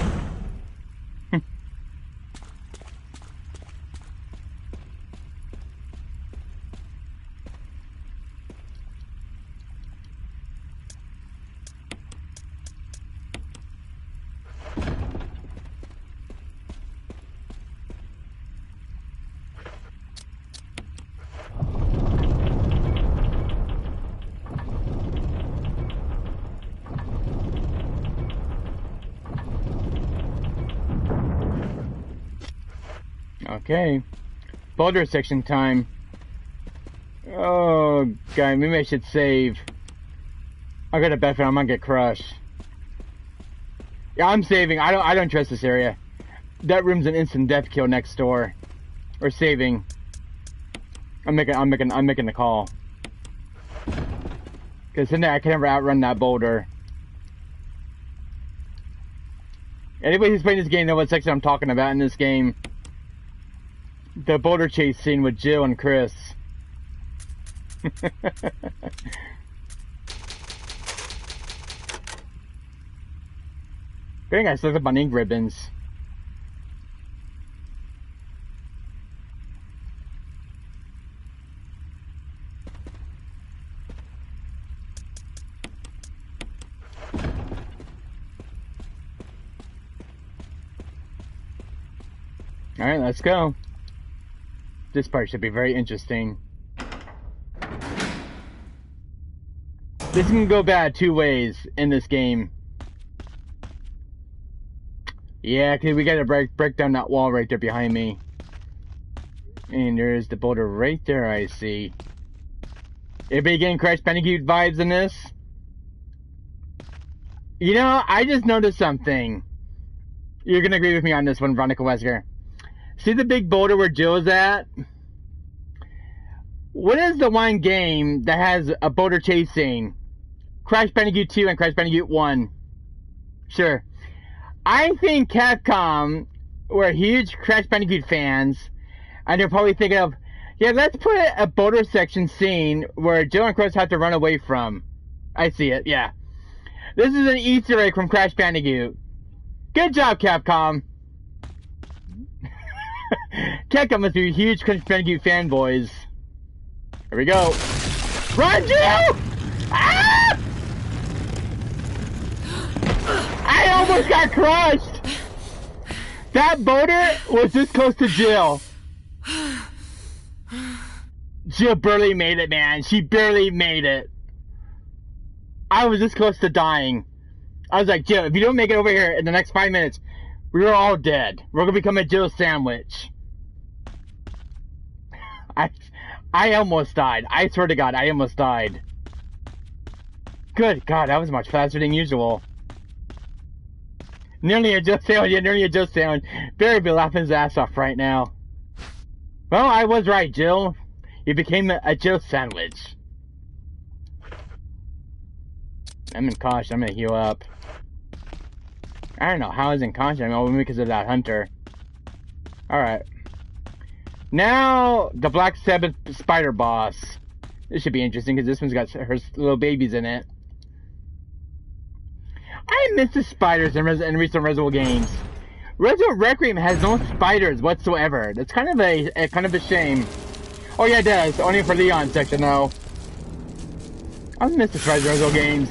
Okay. Boulder section time. Oh, God, maybe I should save. I got a bet for I'm gonna get crushed. Yeah, I'm saving. I don't trust this area. That room's an instant death kill next door. Or saving. I'm making the call. Cause in there I can never outrun that boulder. Anybody who's playing this game knows what section I'm talking about in this game. The boulder chase scene with Jill and Chris. I think I slipped up on ink ribbons. Alright, let's go. This part should be very interesting. This can go bad 2 ways in this game. Yeah, cause we gotta break down that wall right there behind me. And there's the boulder right there, I see. Everybody getting Crash Bandicoot vibes in this? You know, I just noticed something. You're gonna agree with me on this one, Veronica Wesker. See the big boulder where Jill's at? What is the one game that has a boulder chase scene? Crash Bandicoot 2 and Crash Bandicoot 1. Sure. I think Capcom were huge Crash Bandicoot fans, and they're probably thinking of, yeah, let's put a boulder section scene where Jill and Chris have to run away from. I see it, yeah. This is an Easter egg from Crash Bandicoot. Good job, Capcom. Capcom must be huge Crash Bandicoot fanboys. Here we go. Run, Jill! Ah! I almost got crushed! That boulder was this close to Jill. Jill barely made it, man. She barely made it. I was this close to dying. I was like, Jill, if you don't make it over here in the next 5 minutes, we're all dead. We're gonna become a Jill sandwich. I almost died. I swear to God, I almost died. Good God, that was much faster than usual. Nearly a Jill sandwich. Yeah, nearly a Jill sandwich. Barry be laughing his ass off right now. Well, I was right, Jill. You became a Jill sandwich. I'm in caution. I'm gonna heal up. I don't know how I was in caution. I mean, maybe because of that hunter. Alright. Now, the Black Sabbath spider boss. This should be interesting because this one's got her little babies in it. I miss the spiders in recent Resident Evil games. Resident Requiem has no spiders whatsoever. That's kind of a shame. Oh yeah, it does. Only for Leon section though. I miss the Resident Evil games.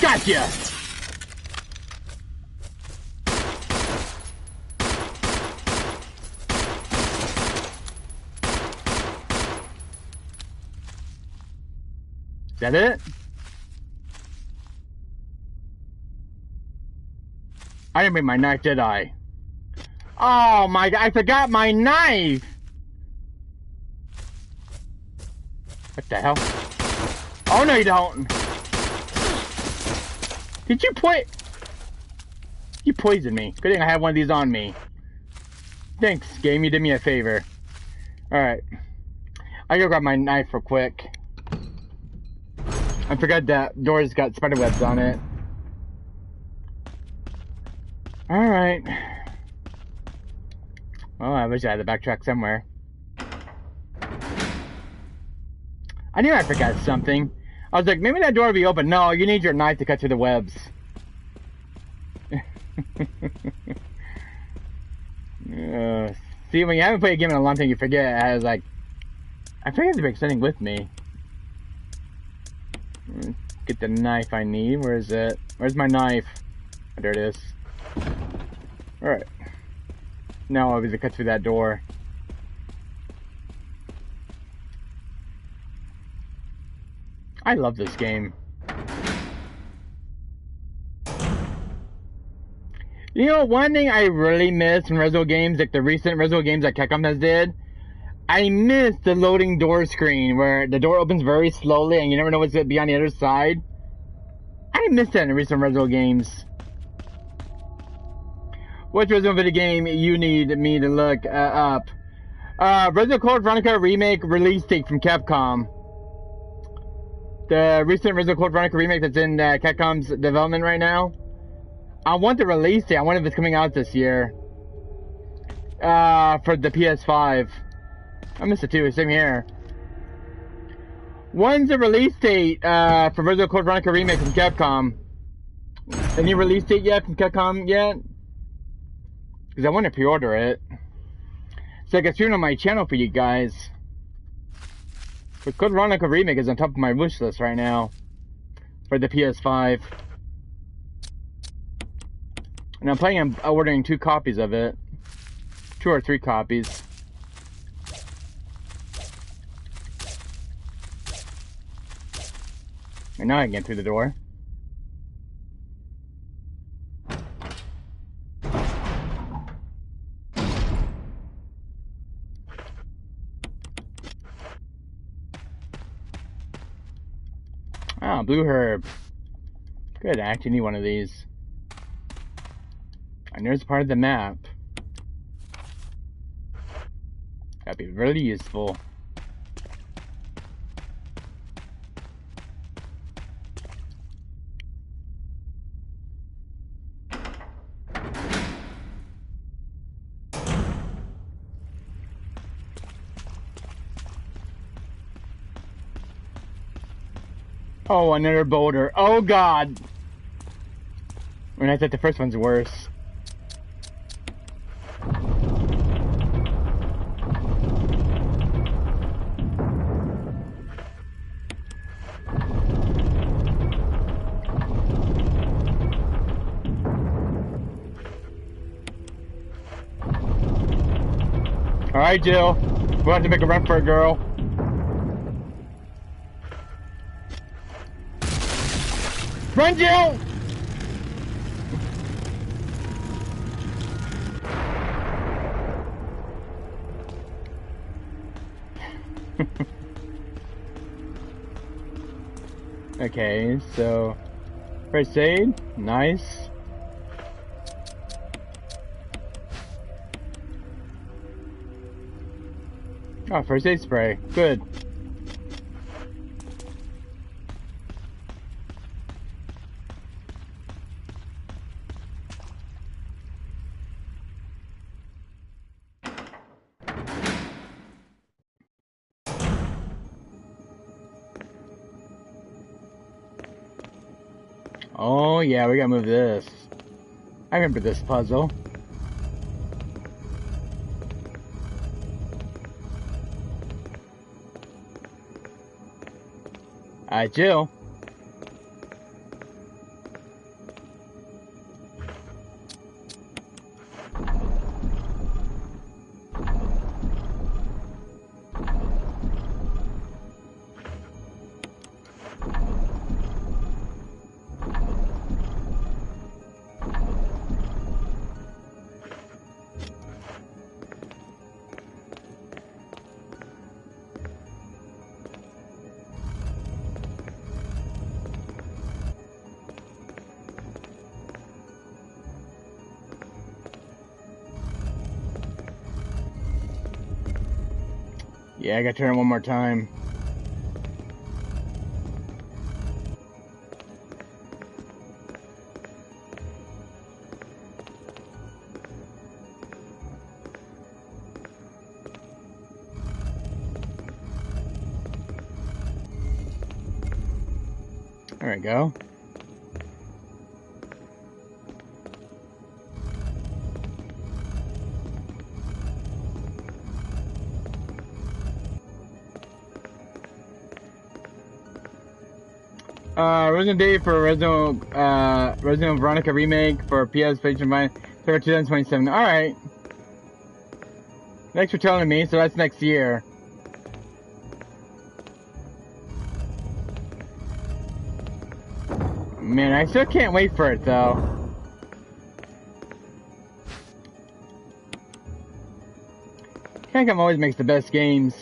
Gotcha! that it? I didn't bring my knife, did I? Oh my god, I forgot my knife! What the hell? Oh no you don't! Did you You poisoned me. Good thing I have one of these on me. Thanks, game, you did me a favor. Alright. I gotta grab my knife real quick. I forgot that door's got spider webs on it. Alright. Oh, I wish I had to backtrack somewhere. I knew I forgot something. I was like, maybe that door will be open. No, you need your knife to cut through the webs. See, when you haven't played a game in a long time, you forget. I was like, I forget to bring something with me. Get the knife I need. Where is it? Where's my knife? Oh, there it is. Alright. Now I'll be able to cut through that door. I love this game. You know, one thing I really miss from Resident Evil games, like the recent Resident Evil games that Capcom has did, I miss the loading door screen where the door opens very slowly and you never know what's going to be on the other side. I miss that in the recent Resident Evil games. Which Resident Evil video game you need me to look up? Resident Evil Code Veronica Remake release date from Capcom. The recent Resident Evil Code Veronica remake that's in Capcom's development right now. I want the release date. I wonder if it's coming out this year. For the PS5. I missed it too. Same here. When's the release date for Resident Evil Code Veronica remake from Capcom? Any release date yet from Capcom yet? Because I want to pre-order it. So I can stream on my channel for you guys. But Code Veronica remake is on top of my wish list right now. For the PS5. And I'm planning on ordering 2 copies of it. 2 or 3 copies. And now I can get through the door. Ah, blue herb. Good, I actually need one of these. And there's part of the map. That'd be really useful. Oh, another boulder. Oh god! When I thought the first one's worse. Alright, Jill. We'll have to make a run for it, girl. Run, Jill! Okay, so first aid, nice. Oh, first aid spray, good. Oh yeah, we gotta move this. I remember this puzzle. Alright, Jill. Yeah, I gotta turn it one more time. There we go. Resident Day for Resident Veronica Remake for PS PlayStation 5 for 2027. Alright. Thanks for telling me, so that's next year. Man, I still can't wait for it though. Capcom always makes the best games.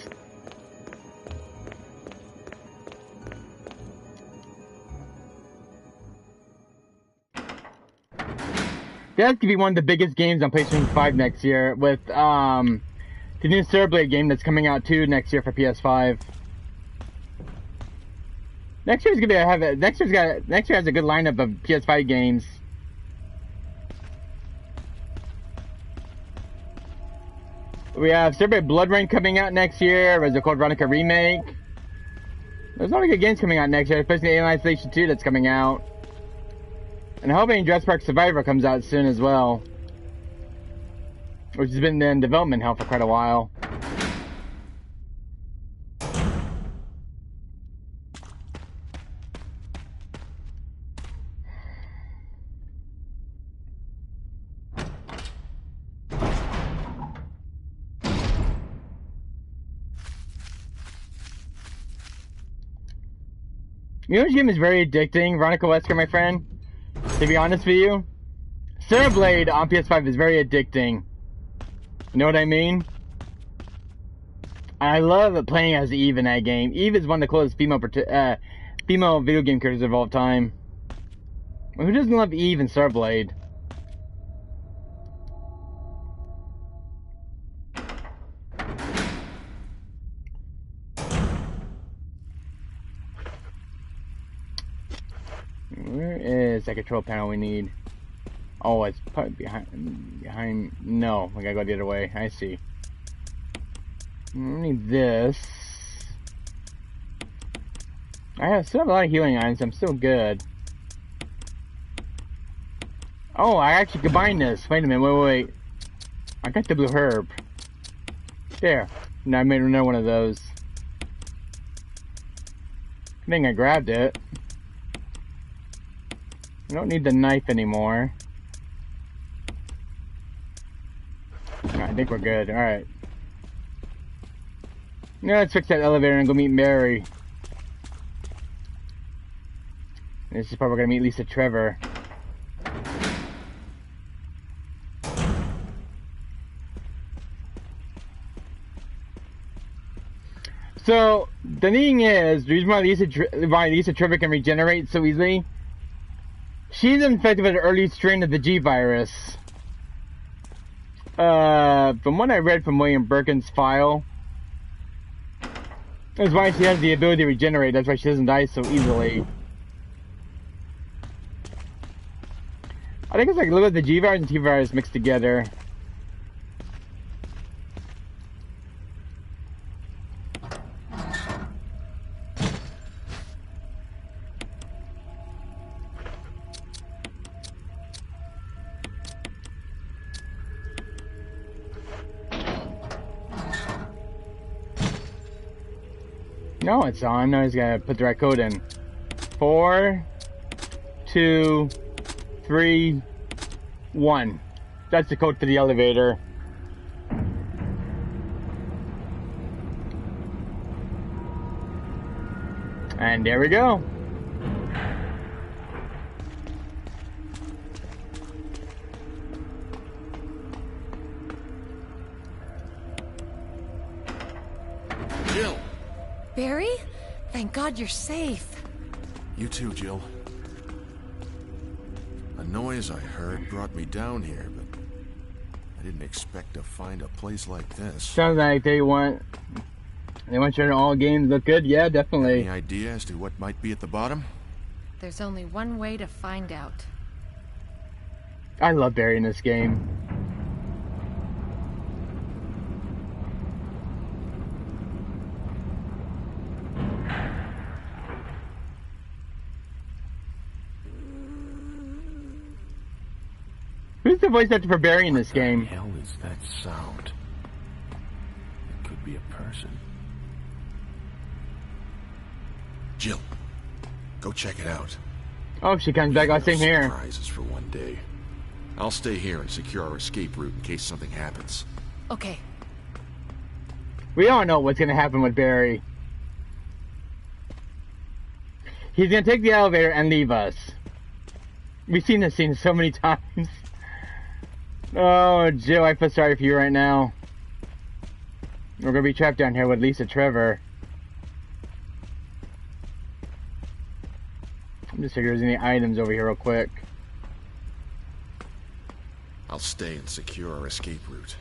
That could be one of the biggest games on PlayStation 5 next year with the new Cereblade game that's coming out too next year for PS5. Next year has a good lineup of PS5 games. We have Cereblade Blood Rain coming out next year, Resident Code Veronica Remake. There's a lot of good games coming out next year, especially Alien Isolation 2 that's coming out. And I'm hoping Jurassic Park Survivor comes out soon as well. Which has been in development hell for quite a while. You know which game is very addicting, Veronica Wesker, my friend? To be honest with you, Cereblade on PS5 is very addicting. You know what I mean? I love playing as Eve in that game. Eve is one of the closest female video game characters of all time. Who doesn't love Eve in Cereblade? Where is that control panel we need? Oh, it's behind. No, we gotta go the other way. I see. We need this. I still have a lot of healing items. I'm still good. Oh, I actually combined this. Wait a minute. Wait. I got the blue herb. There. Now I made another one of those. I think I grabbed it. I don't need the knife anymore. I think we're good. Alright. Now let's fix that elevator and go meet Mary. This is probably gonna meet Lisa Trevor. So, the thing is, the reason why Lisa Trevor can regenerate so easily, she's infected with an early strain of the G virus. From what I read from William Birkin's file, that's why she has the ability to regenerate. That's why she doesn't die so easily. I think it's like a little bit of the G virus and T virus mixed together. No, it's on. Now he's gotta put the right code in. 4, 2, 3, 1. That's the code to the elevator. And there we go. Jill! Barry? Thank God you're safe. You too, Jill. A noise I heard brought me down here, but I didn't expect to find a place like this. Sounds like they want They want sure all games look good? Yeah, definitely. Any idea as to what might be at the bottom? There's only one way to find out. I love Barry in this game. Who's the voice actor for Barry in this game? What the hell is that sound? It could be a person. Jill, go check it out. Oh, she comes back. I'll same here. Surprises for one day. I'll stay here and secure our escape route in case something happens. Okay. We all know what's gonna happen with Barry. He's gonna take the elevator and leave us. We've seen this scene so many times. Oh, Jill, I feel sorry for you right now. We're gonna be trapped down here with Lisa Trevor. I'm just checking if there's any items over here real quick. I'll stay and secure our escape route.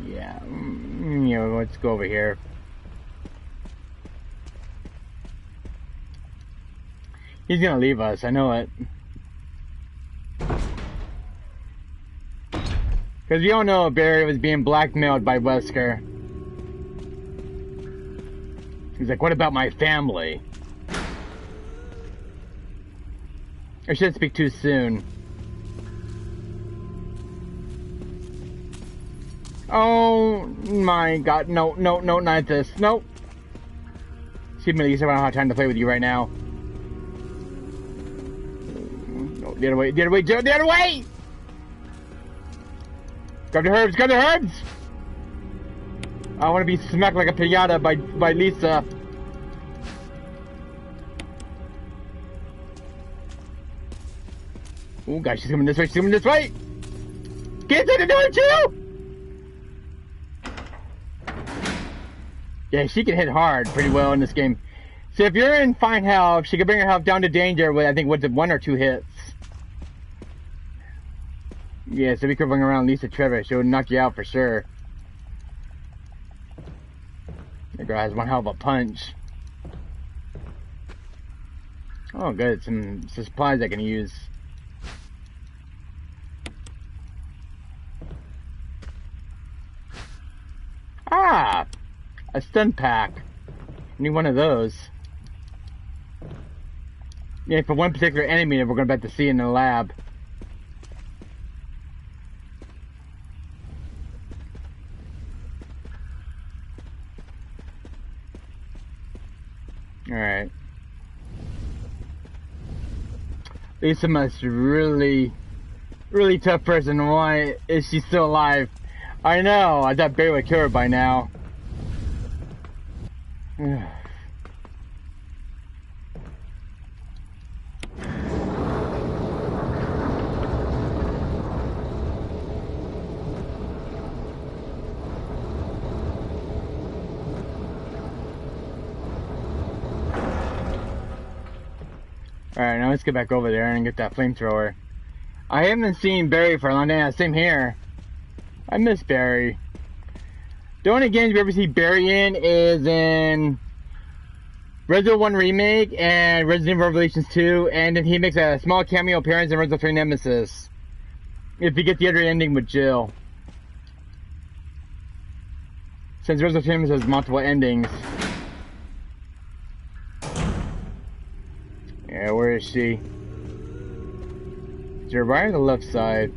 Yeah, you know, let's go over here. He's gonna leave us, I know it. Because we all know Barry was being blackmailed by Wesker. He's like, what about my family? I shouldn't speak too soon. Oh my god, no, no, no, not this. Nope. Excuse me, Lisa, I don't have time to play with you right now. No, the other way, the other way, Joe, the other way! Grab the herbs, grab the herbs! I want to be smacked like a piñata by Lisa. Oh gosh, she's coming this way, she's coming this way! Get to the door too! Yeah, she can hit hard pretty well in this game. So if you're in fine health, she can bring her health down to danger with, I think, what's it, 1 or 2 hits. Yeah, so be careful around Lisa Trevor. She'll knock you out for sure. The girl has one hell of a punch. Oh, good. Some supplies I can use. Ah! A stun pack. Need one of those. Yeah, for one particular enemy that we're going to about to see in the lab. Alright. Lisa must really tough person. Why is she still alive? I know, I thought Barry would kill her by now. Alright, now let's get back over there and get that flamethrower. I haven't seen Barry for a long time. Same here. I miss Barry. The only games we ever see Barry in is in Resident Evil 1 Remake and Resident Evil Revelations 2, and then he makes a small cameo appearance in Resident Evil 3 Nemesis. If you get the other ending with Jill. Since Resident Evil 3 Nemesis has multiple endings. Yeah, where is she? Is her right or the left side?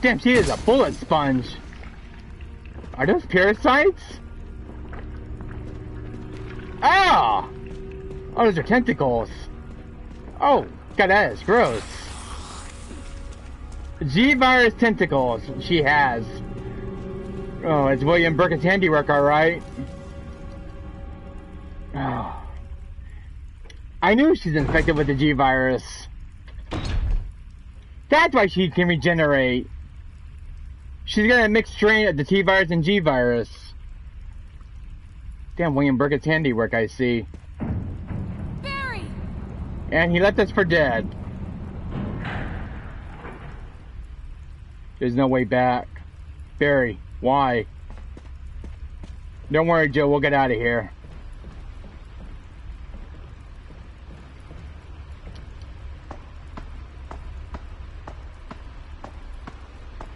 Damn, she is a bullet sponge. Are those parasites? Ah! Oh, those are tentacles. Oh, God, that is gross. G-virus tentacles she has. Oh, it's William Burkett's handiwork, alright. Oh. I knew she's infected with the G-virus. That's why she can regenerate. She's got a mixed strain of the T virus and G virus. Damn, William Burkett's handiwork, I see. Barry! And he left us for dead. There's no way back. Barry, why? Don't worry, Joe, we'll get out of here.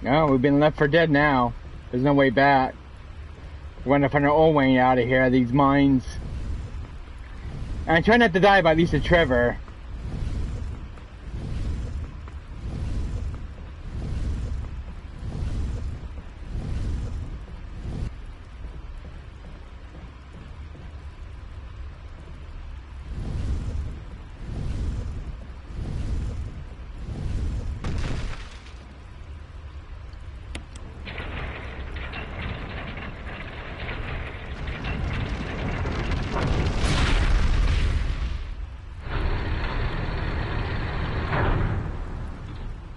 No, we've been left for dead now. There's no way back. We're gonna find our own way out of here, these mines. And I try not to die by Lisa Trevor.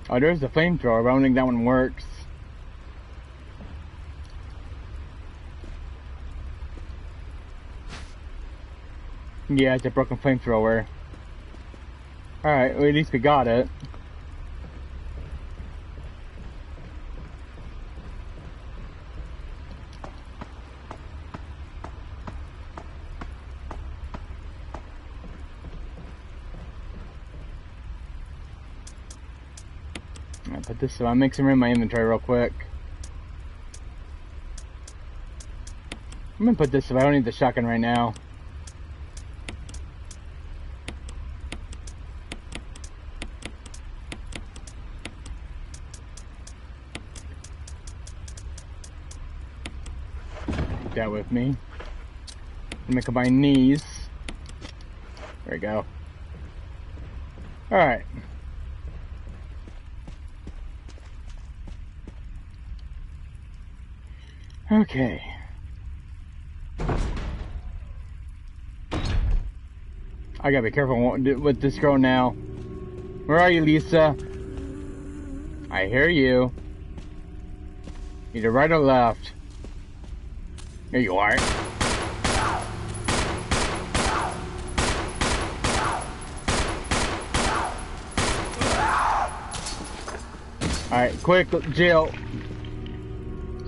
Oh, there's the flamethrower, but I don't think that one works. Yeah, it's a broken flamethrower. Alright, well, at least we got it. I'll put this, I'll make some room in my inventory real quick. I'm gonna put this, I don't need the shotgun right now. Take that with me. I'm gonna combine these. There we go. Alright. Okay. I gotta be careful with this girl now. Where are you, Lisa? I hear you. Either right or left. There you are. Alright, quick, Jill.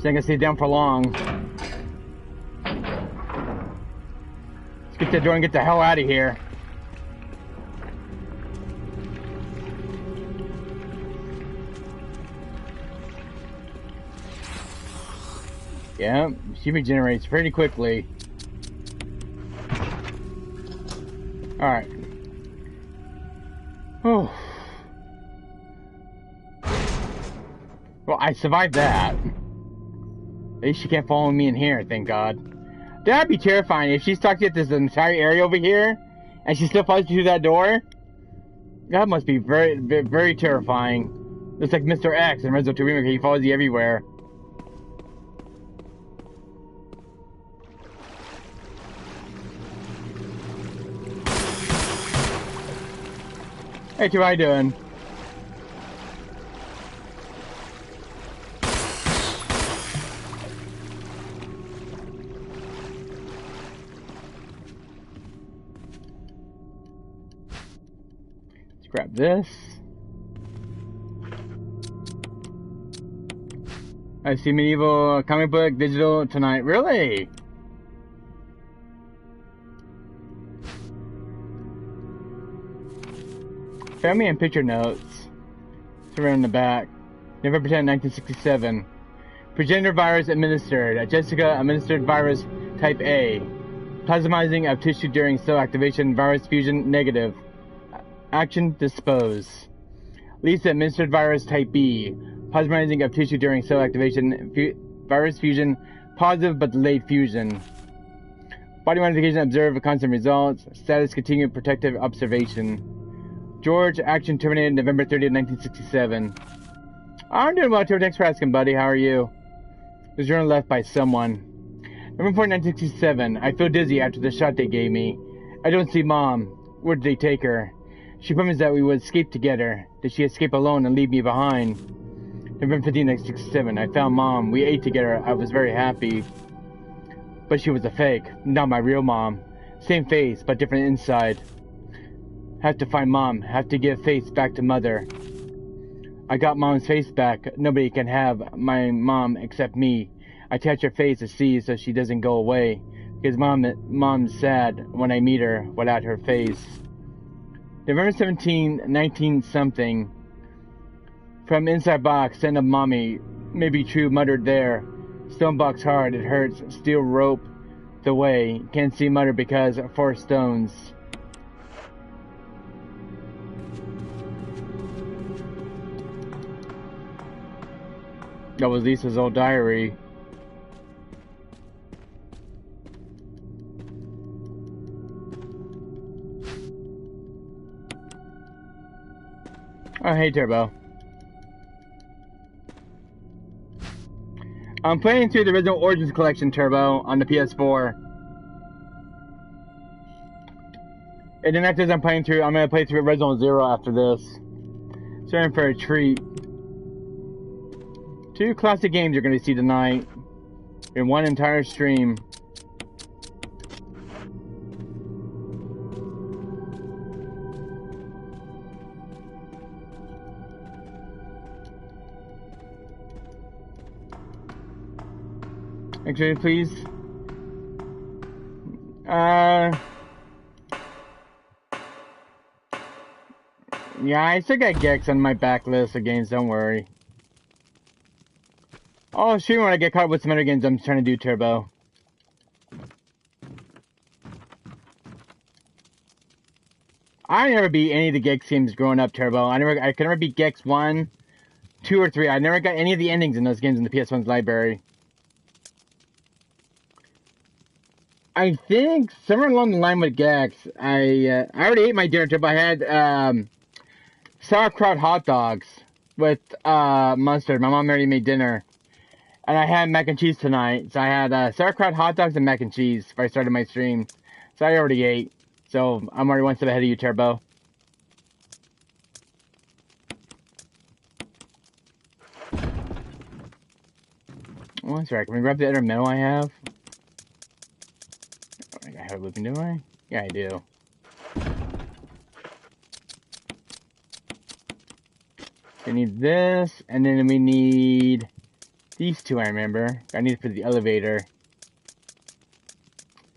So I can stay down for long. Let's get the door and get the hell out of here. Yeah, she regenerates pretty quickly. Alright. Oh. Well, I survived that. At least she can't follow me in here, thank God. That'd be terrifying if she stuck at this entire area over here, and she still follows you through that door. That must be very, very terrifying. It's like Mr. X in Resident Evil 2 Remake, he follows you everywhere. Hey, how are you doing? Grab this. I see medieval comic book digital tonight. Really? Family and picture notes. It's around the back. November 10, 1967. Progenitor virus administered. Jessica administered virus type A. Plasmizing of tissue during cell activation. Virus fusion negative. Action dispose. Lisa administered virus type B. Plasmizing of tissue during cell activation. Virus fusion positive but delayed fusion. Body modification observed constant results. Status continued protective observation. George, action terminated November 30th, 1967. I'm doing well, George. Thanks for asking, buddy. How are you? The journal left by someone. November 4th, 1967. I feel dizzy after the shot they gave me. I don't see Mom. Where did they take her? She promised that we would escape together. Did she escape alone and leave me behind? November 15, 1967. I found Mom. We ate together. I was very happy. But she was a fake. Not my real mom. Same face, but different inside. Have to find Mom. Have to give face back to Mother. I got Mom's face back. Nobody can have my mom except me. I touch her face to see so she doesn't go away. Because Mom's sad when I meet her without her face. November 17, 19-something. From inside box, send of Mommy. Maybe true, muttered there. Stone box hard, it hurts. Steel rope the way. Can't see Mother because 4 stones. That was Lisa's old diary. Oh, hey, Turbo. I'm playing through the original Origins Collection, Turbo, on the PS4. And then after this, I'm going to play through Original Zero after this. So in for a treat. 2 classic games you're going to see tonight. In one entire stream. Actually, please. Yeah, I still got Gex on my backlist of games, don't worry. Oh, shoot, when I get caught with some other games I'm trying to do, Turbo. I never beat any of the Gex games growing up, Turbo. I could never beat Gex 1, 2, or 3. I never got any of the endings in those games in the PS1's library. I think somewhere along the line with Gex, I already ate my dinner, Turbo. I had sauerkraut hot dogs with mustard. My mom already made dinner. And I had mac and cheese tonight. So I had sauerkraut hot dogs and mac and cheese before I started my stream. So I already ate. So I'm already one step ahead of you, Turbo. Oh, that's right. Can we grab the other metal I have? Oh, I have it looking, do I? Yeah, I do. We need this, and then we need these 2, I remember. I need it for the elevator.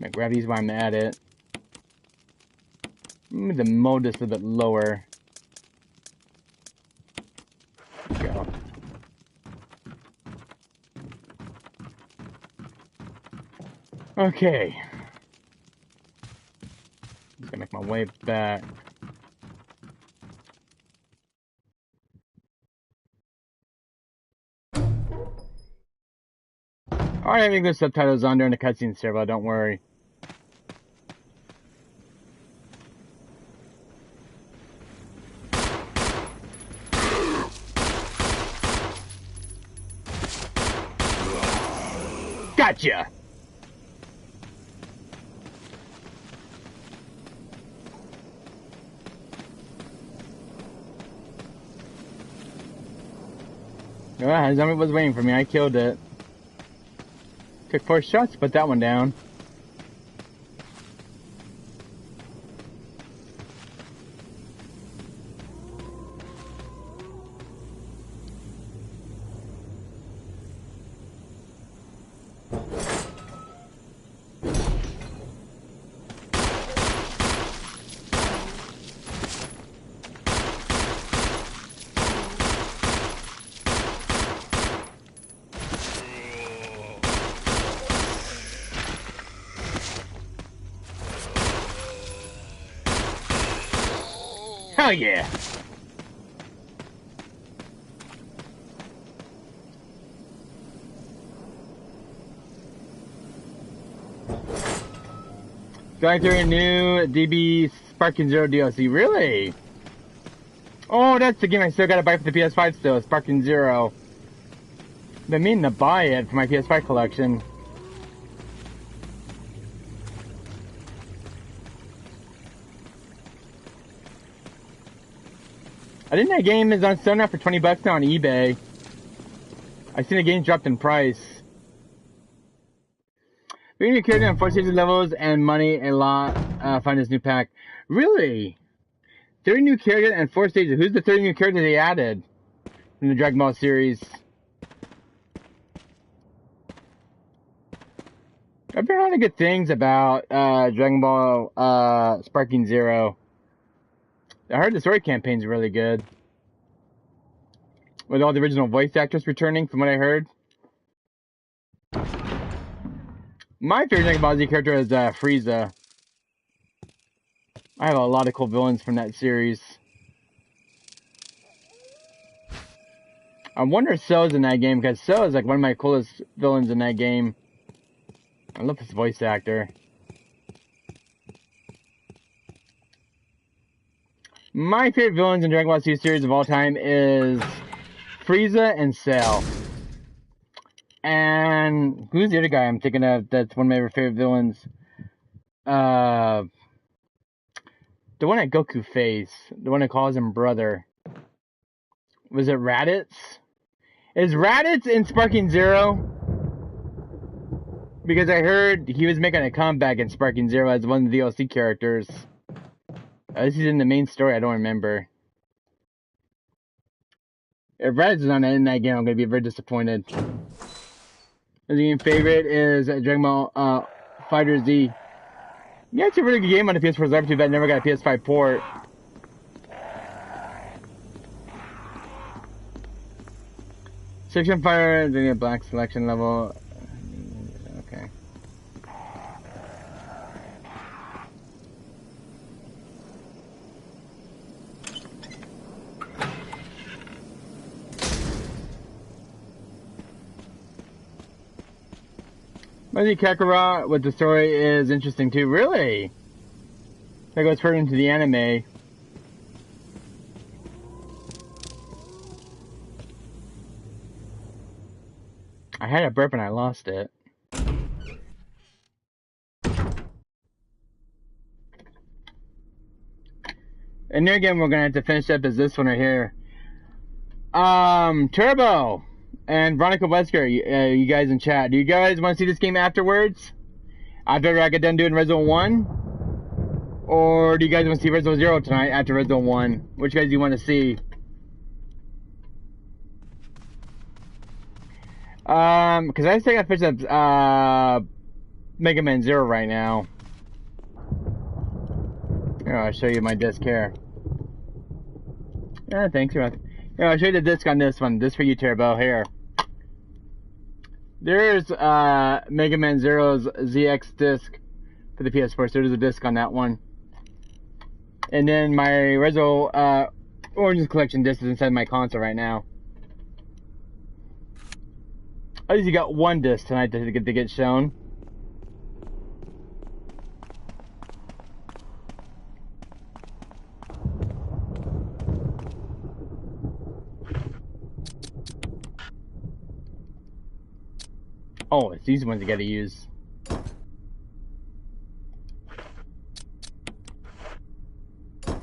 I'm gonna grab these while I'm at it. Move the mode just a bit lower. There we go. Okay. Just gonna make my way back. Alright, I think there's subtitles on during the cutscene, Servo, don't worry. Gotcha! Alright, zombie was waiting for me, I killed it. Took 4 shots to put that one down. Hell yeah! Going through a new DB Sparking Zero DLC. Really? Oh, that's the game I still gotta buy for the PS5 still. Sparking Zero. Been meaning to buy it for my PS5 collection. I think that game is on sale now for $20 now on eBay. I seen the game dropped in price. 3 new characters on 4 season levels and money a lot. Find this new pack. Really? 30 new characters and 4 stages. Who's the 30 new characters they added in the Dragon Ball series? I've been hearing good things about Dragon Ball Sparking Zero. I heard the story campaign's really good. With all the original voice actors returning, from what I heard. My favorite Dragon Ball Z character is Frieza. I have a lot of cool villains from that series. I wonder if Cell's in that game, because Cell is like one of my coolest villains in that game. I love this voice actor. My favorite villains in Dragon Ball Z series of all time is Frieza and Cell. And who's the other guy I'm thinking of that's one of my favorite villains? The one that Goku faced. The one that calls him brother. Was it Raditz? Is Raditz in Sparking Zero? Because I heard he was making a comeback in Sparking Zero as one of the DLC characters. This is in the main story, I don't remember. If Raditz is not in that game, I'm going to be very disappointed. The favorite is Dragon Ball Fighter Z. Yeah, it's a really good game on the PS4 Live, too bad I never got a PS5 port. Section Fire, then a black selection level. Okay. Maybe Kakarot with the story is interesting too. Really? That goes further into the anime. I had a burp and I lost it. And there again, we're gonna have to finish up as this one right here. Turbo and Veronica Wesker, you guys in chat. Do you guys want to see this game afterwards? After I get done doing Resident 1? Or do you guys want to see Resident 0 tonight after Resident 1? Which guys do you want to see? Because I think I finished up, Mega Man 0 right now. Here, I'll show you my disc here. Yeah, thanks, Ruth. Here, I'll show you the disc on this one. This for you, Turbo. Here. There's, Mega Man Zero's ZX disc for the PS4, so there's a disc on that one. And then my Rezo, Origins Collection disc is inside my console right now. At least you got one disc tonight to get shown. Oh, it's these ones you gotta use.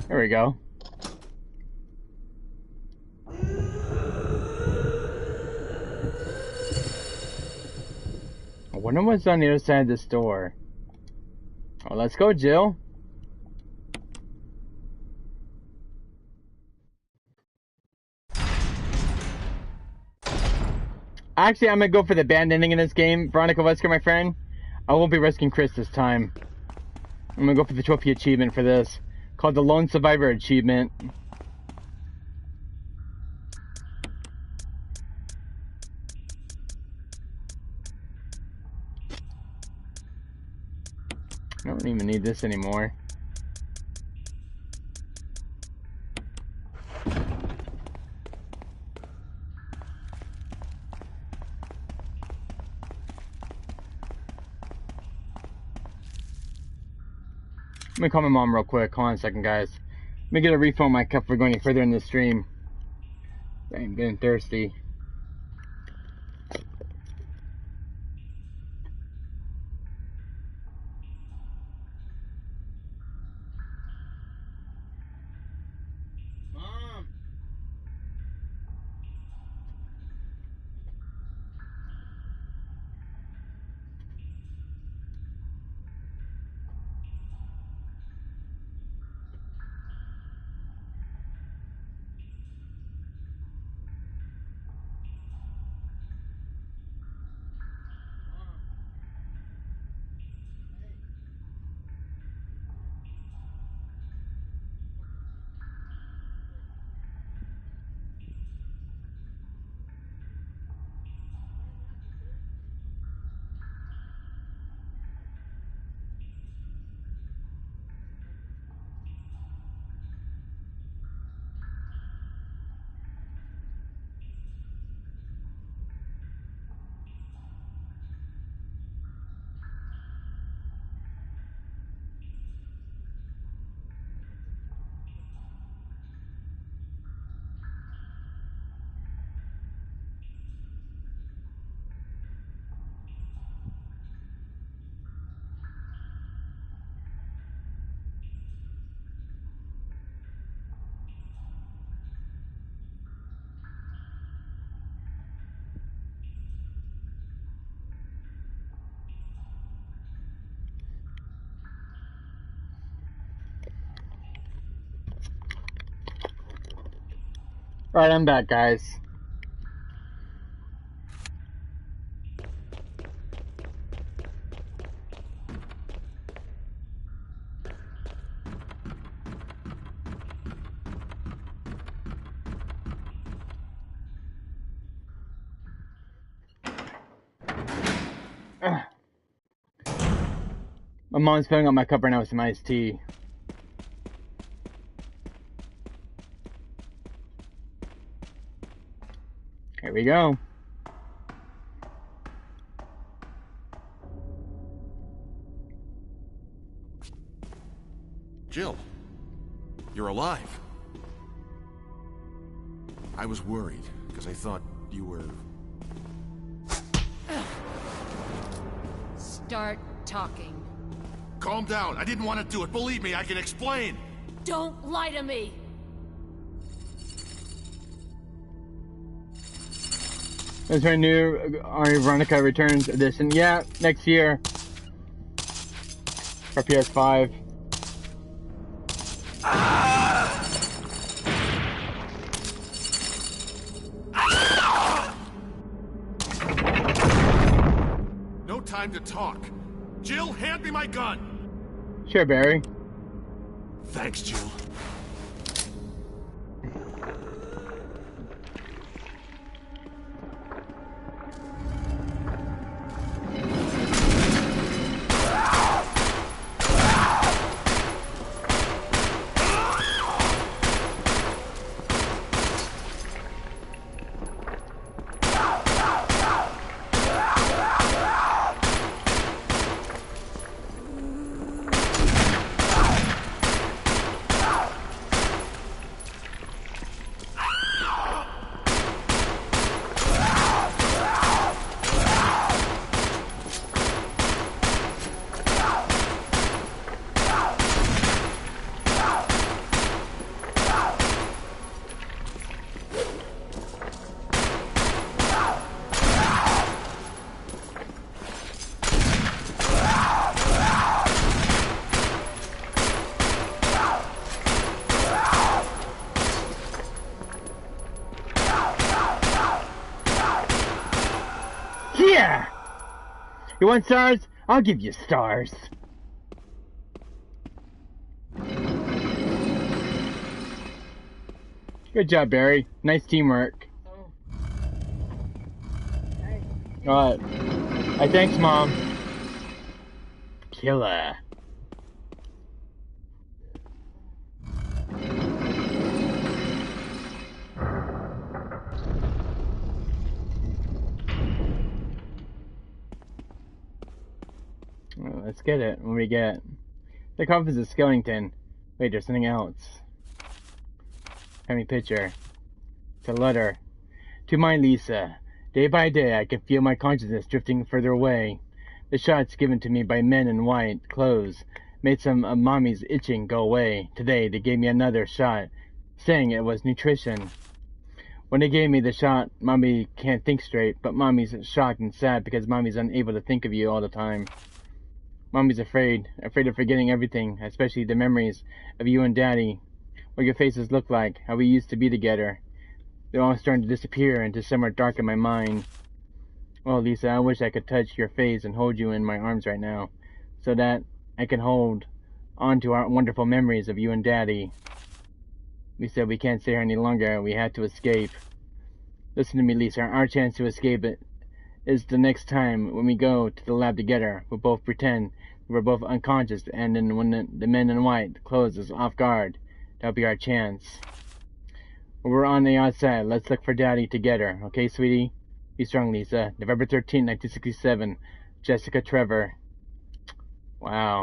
There we go. I wonder what's on the other side of this door. Oh, let's go, Jill. Actually, I'm gonna go for the band ending in this game. Veronica Wesker, my friend. I won't be risking Chris this time. I'm gonna go for the trophy achievement for this. Called the Lone Survivor Achievement. I don't even need this anymore. Let me call my mom real quick. Hold on a second, guys. Let me get a refill on my cup for going any further in the stream. I'm getting thirsty. Mom! Alright, I'm back, guys. My mom's filling up my cup right now with some iced tea. Here we go. Jill, you're alive. I was worried, because I thought you were... Start talking. Calm down. I didn't want to do it. Believe me, I can explain. Don't lie to me! There's her new Veronica Returns edition. Yeah, next year. For PS5. No time to talk. Jill, hand me my gun. Sure, Barry. Thanks, Jill. Yeah! You want stars? I'll give you stars. Good job, Barry. Nice teamwork. Alright. Hey, thanks, Mom. Killer. Well, let's get it. What do we get? The coffin is a skeleton. Wait, there's something else. Funny picture. It's a letter. To my Lisa. Day by day, I can feel my consciousness drifting further away. The shots given to me by men in white clothes made some of Mommy's itching go away. Today, they gave me another shot, saying it was nutrition. When they gave me the shot, Mommy can't think straight, but Mommy's shocked and sad because Mommy's unable to think of you all the time. Mommy's afraid of forgetting everything, especially the memories of you and Daddy, what your faces look like, how we used to be together. They're all starting to disappear into somewhere dark in my mind. Oh, Lisa, I wish I could touch your face and hold you in my arms right now, so that I can hold on to our wonderful memories of you and Daddy. We said we can't stay here any longer. We had to escape. Listen to me, Lisa. Our chance to escape it is the next time when we go to the lab together. We'll both pretend we're both unconscious, and then when the men in white close us off guard, that'll be our chance. When we're on the outside, let's look for Daddy together. Okay, sweetie? Be strong, Lisa. November 13, 1967. Jessica Trevor. Wow.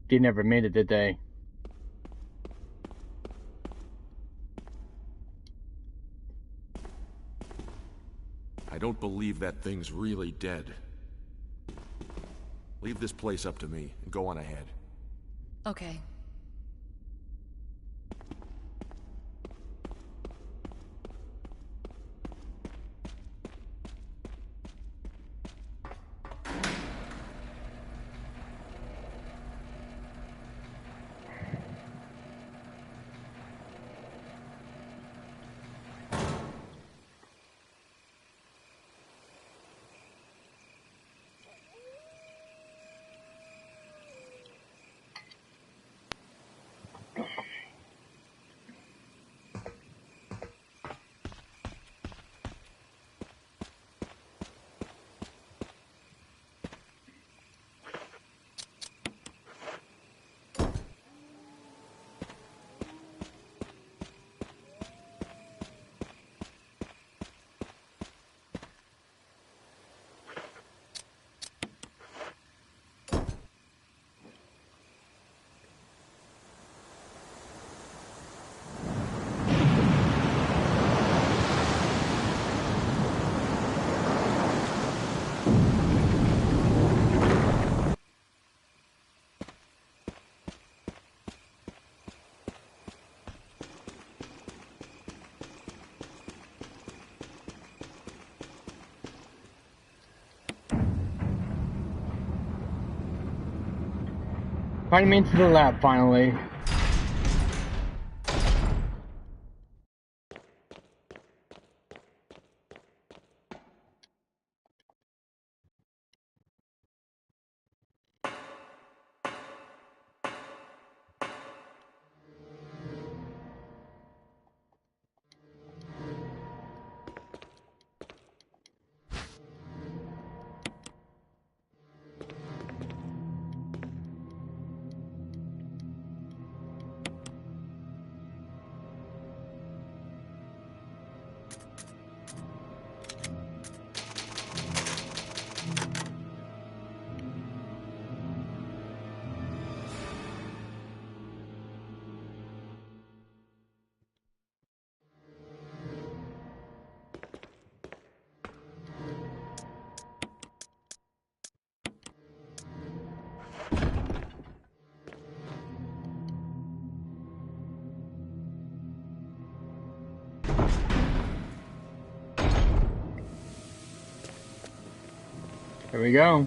They never made it, did they? I don't believe that thing's really dead. Leave this place up to me and go on ahead. Okay. Finding me into the lab, finally. Here we go.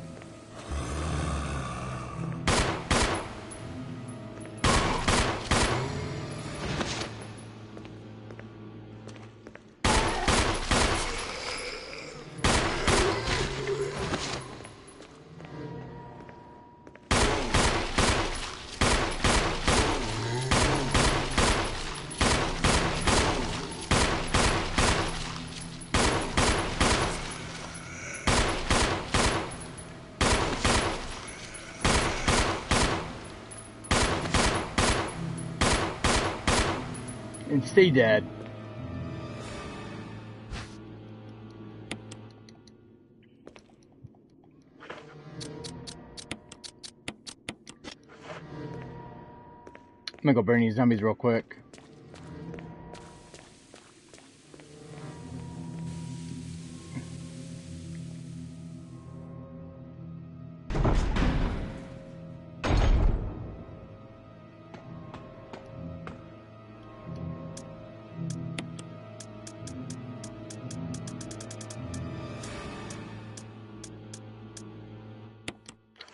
And stay dead. I'm gonna go burn these zombies real quick.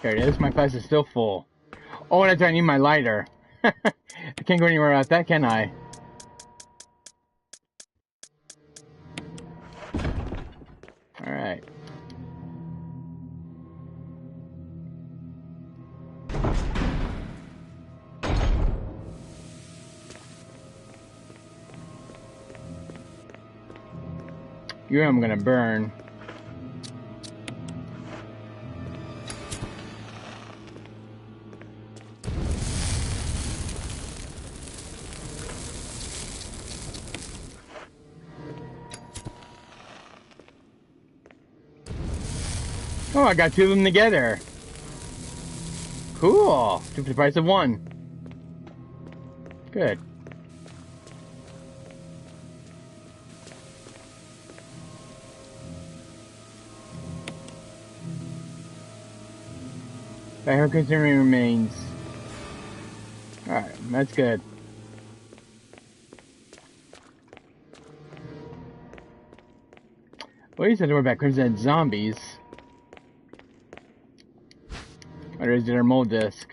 There it is. My flask is still full. Oh, that's right. I need my lighter. I can't go anywhere without that, can I? Alright. You I'm gonna burn. Oh, I got two of them together. Cool. Two for the price of one. Good. Her consumer remains. Alright, that's good. Well, you said we're back because of zombies. Or is it our mold disc?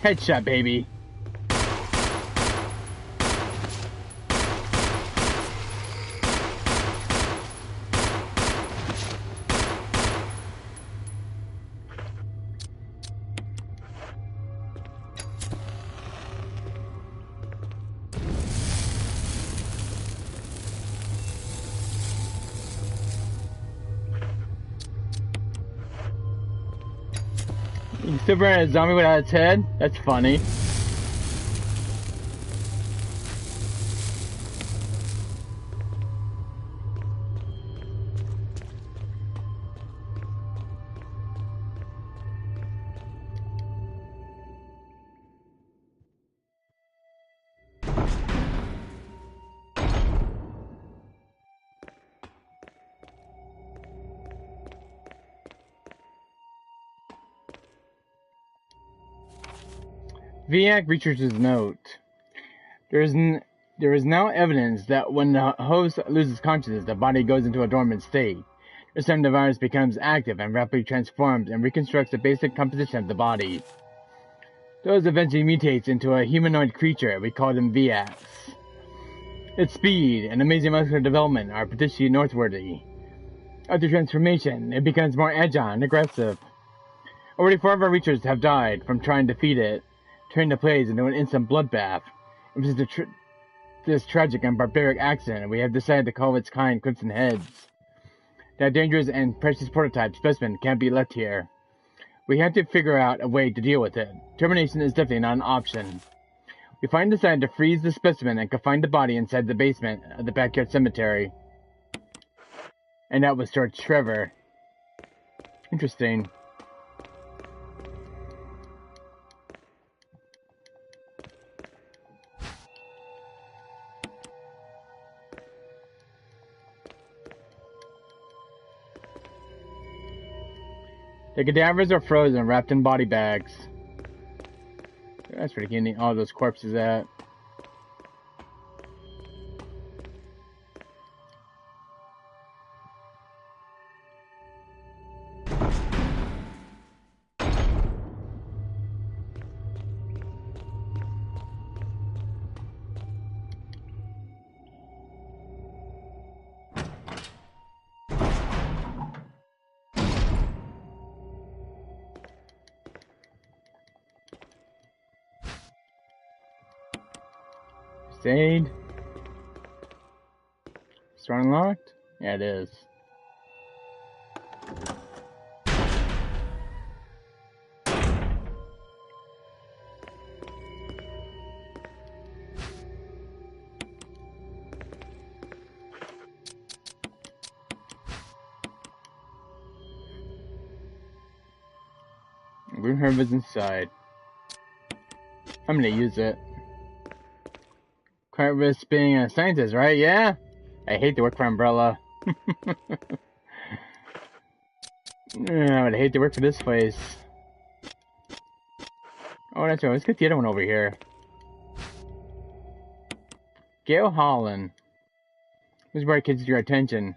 Headshot, baby. You can still burn a zombie without its head? That's funny. Viac researcher's note. There is now evidence that when the host loses consciousness, the body goes into a dormant state. This time the virus becomes active and rapidly transforms and reconstructs the basic composition of the body. Those eventually mutates into a humanoid creature. We call them Viacs. Its speed and amazing muscular development are particularly noteworthy. After transformation, it becomes more agile and aggressive. Already 4 of our researchers have died from trying to defeat it, turning the place into an instant bloodbath. It was this tragic and barbaric accident, we have decided to call its kind Crimson Heads. That dangerous and precious prototype specimen can't be left here. We have to figure out a way to deal with it. Termination is definitely not an option. We finally decided to freeze the specimen and confine the body inside the basement of the backyard cemetery. And that was George Trevor. Interesting. The cadavers are frozen, wrapped in body bags. That's pretty convenient. All those corpses at. Aid. Store unlocked? Yeah, it is. Green herb is inside. I'm gonna use it. Quite risk being a scientist, right? Yeah? I hate to work for Umbrella. I would hate to work for this place. Oh, that's right. Let's get the other one over here. Gail Holland. This is where it gets your attention.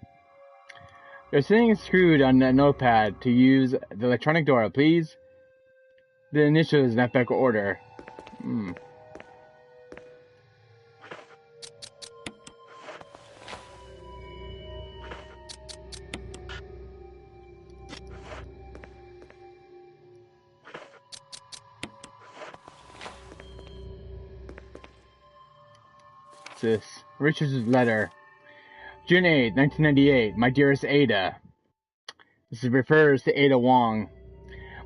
There's something screwed on the notepad to use the electronic door, please. The initial is in alphabetical order. This Richard's letter. June 8, 1998. My dearest Ada. This refers to Ada Wong.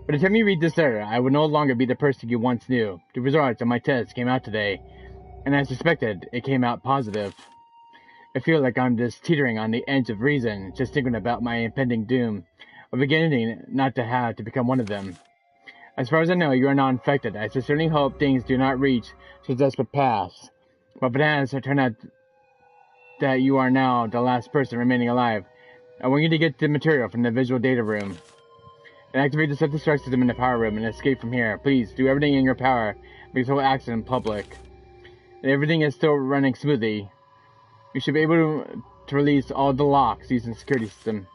By the time you read this letter, I would no longer be the person you once knew. The results of my test came out today, and as suspected, it came out positive. I feel like I'm just teetering on the edge of reason, just thinking about my impending doom, of beginning not to have to become one of them. As far as I know, you are not infected. I sincerely hope things do not reach to desperate pass. But if it has turned out that you are now the last person remaining alive, I want you to get the material from the visual data room and activate the self-destruct system in the power room and escape from here. Please, do everything in your power. Make this whole accident public. And everything is still running smoothly. You should be able to release all the locks using the security system.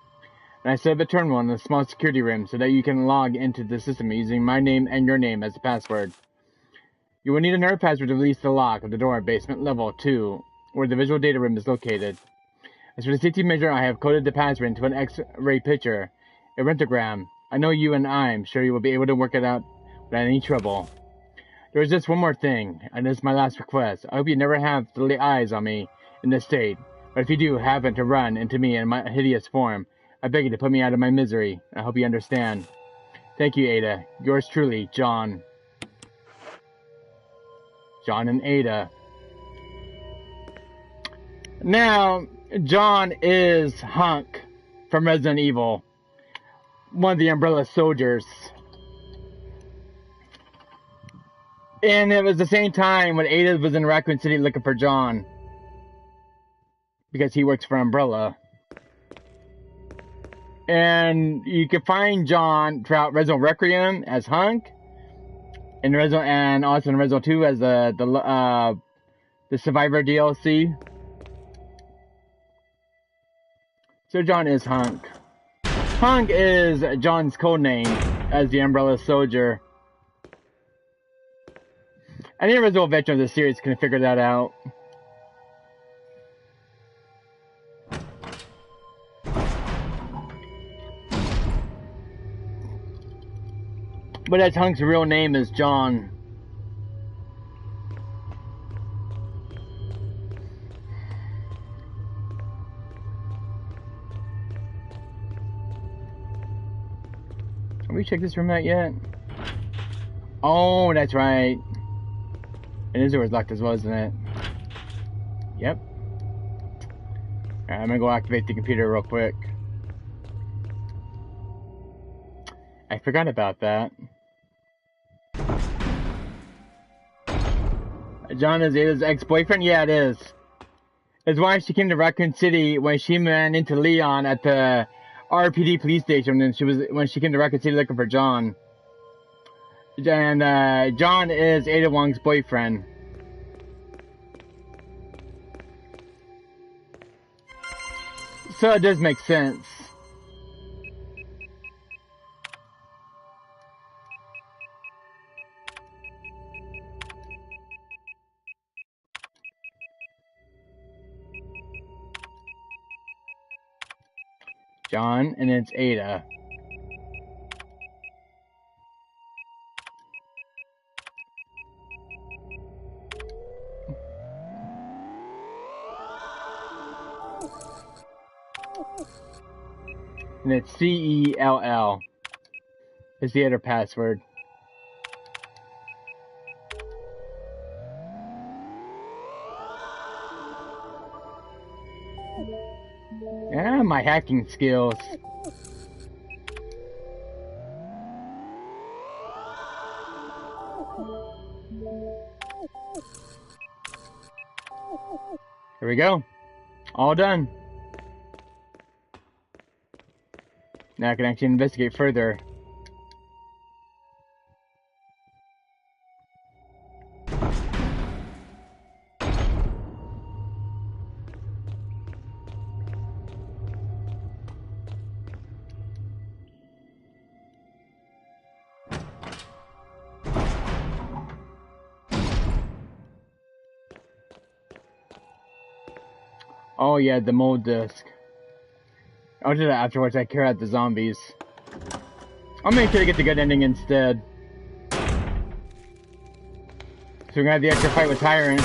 And I set up a terminal in the small security room so that you can log into the system using my name and your name as the password. You will need another password to release the lock of the door at basement level 2, where the visual data room is located. As for the safety measure, I have coded the password into an X-ray picture, a rentograph. I know you and I'm sure you will be able to work it out without any trouble. There is just one more thing, and this is my last request. I hope you never have to lay eyes on me in this state, but if you do happen to run into me in my hideous form, I beg you to put me out of my misery. I hope you understand. Thank you, Ada. Yours truly, John. John and Ada. Now, John is Hunk from Resident Evil. One of the Umbrella soldiers. And it was the same time when Ada was in Raccoon City looking for John. Because he works for Umbrella. And you can find John throughout Resident Requiem as Hunk. in Resident and also in Resident 2 as the Survivor DLC. So John is Hunk. Hunk is John's code name as the Umbrella Soldier. Any original veteran of the series can figure that out. But as Hunk's real name is John. Have we checked this room out yet? Oh, that's right. And this door was locked as well, isn't it? Yep. Alright, I'm gonna go activate the computer real quick. I forgot about that. John is Ada's ex-boyfriend? Yeah, it is. His wife, she came to Raccoon City when she ran into Leon at the RPD police station, and when she came to Raccoon City looking for John. And John is Ada Wong's boyfriend. So it does make sense. John, and it's Ada. And it's CELL. Is the other password. Yeah, my hacking skills. Here we go. All done. Now I can actually investigate further. Oh yeah, the mold disc. I'll do that afterwards. I care about the zombies. I'll make sure to get the good ending instead. So we're gonna have the extra fight with Tyrant.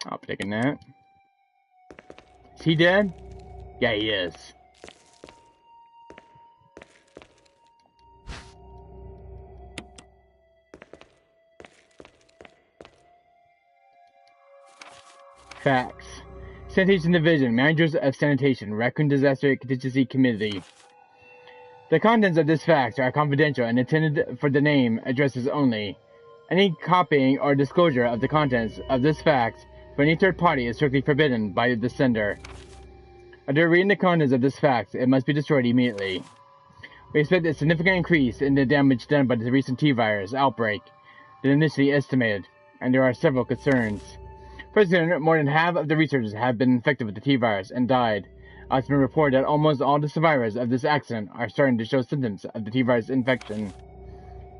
I'll be taking that. Is he dead? Yeah, he is. Facts. Sanitation Division, Managers of Sanitation, Raccoon Disaster Contingency Committee. The contents of this fax are confidential and intended for the name addresses only. Any copying or disclosure of the contents of this fax for any third party is strictly forbidden by the sender. After reading the contents of this fax, it must be destroyed immediately. We expect a significant increase in the damage done by the recent T-virus outbreak than initially estimated, and there are several concerns. First, more than half of the researchers have been infected with the T-virus and died. It's been reported that almost all the survivors of this accident are starting to show symptoms of the T-virus infection.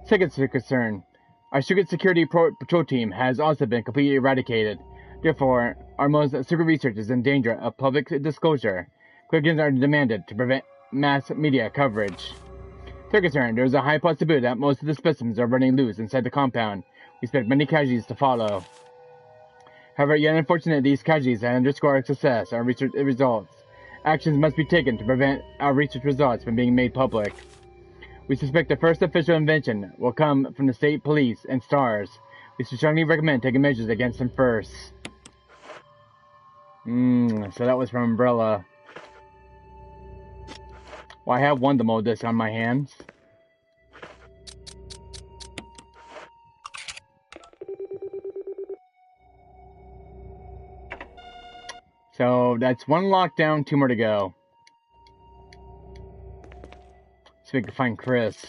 Second concern, our secret security patrol team has also been completely eradicated. Therefore, our most secret research is in danger of public disclosure. Quick are demanded to prevent mass media coverage. Third concern, there is a high possibility that most of the specimens are running loose inside the compound. We expect many casualties to follow. However, yet unfortunately, these casualties underscore our success, our research results. Actions must be taken to prevent our research results from being made public. We suspect the first official invention will come from the state police and STARS. We strongly recommend taking measures against them first. So that was from Umbrella. Well, I have one demo disc on my hands. So that's one lockdown, 2 more to go. So we can find Chris.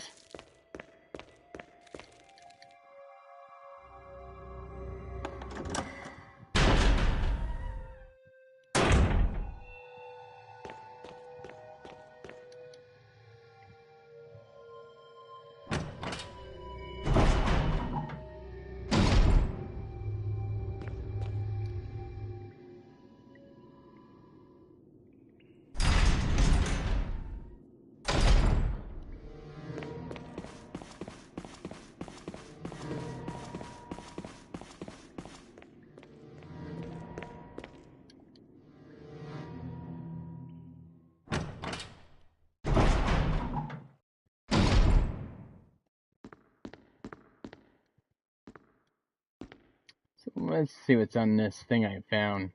So let's see what's on this thing I found.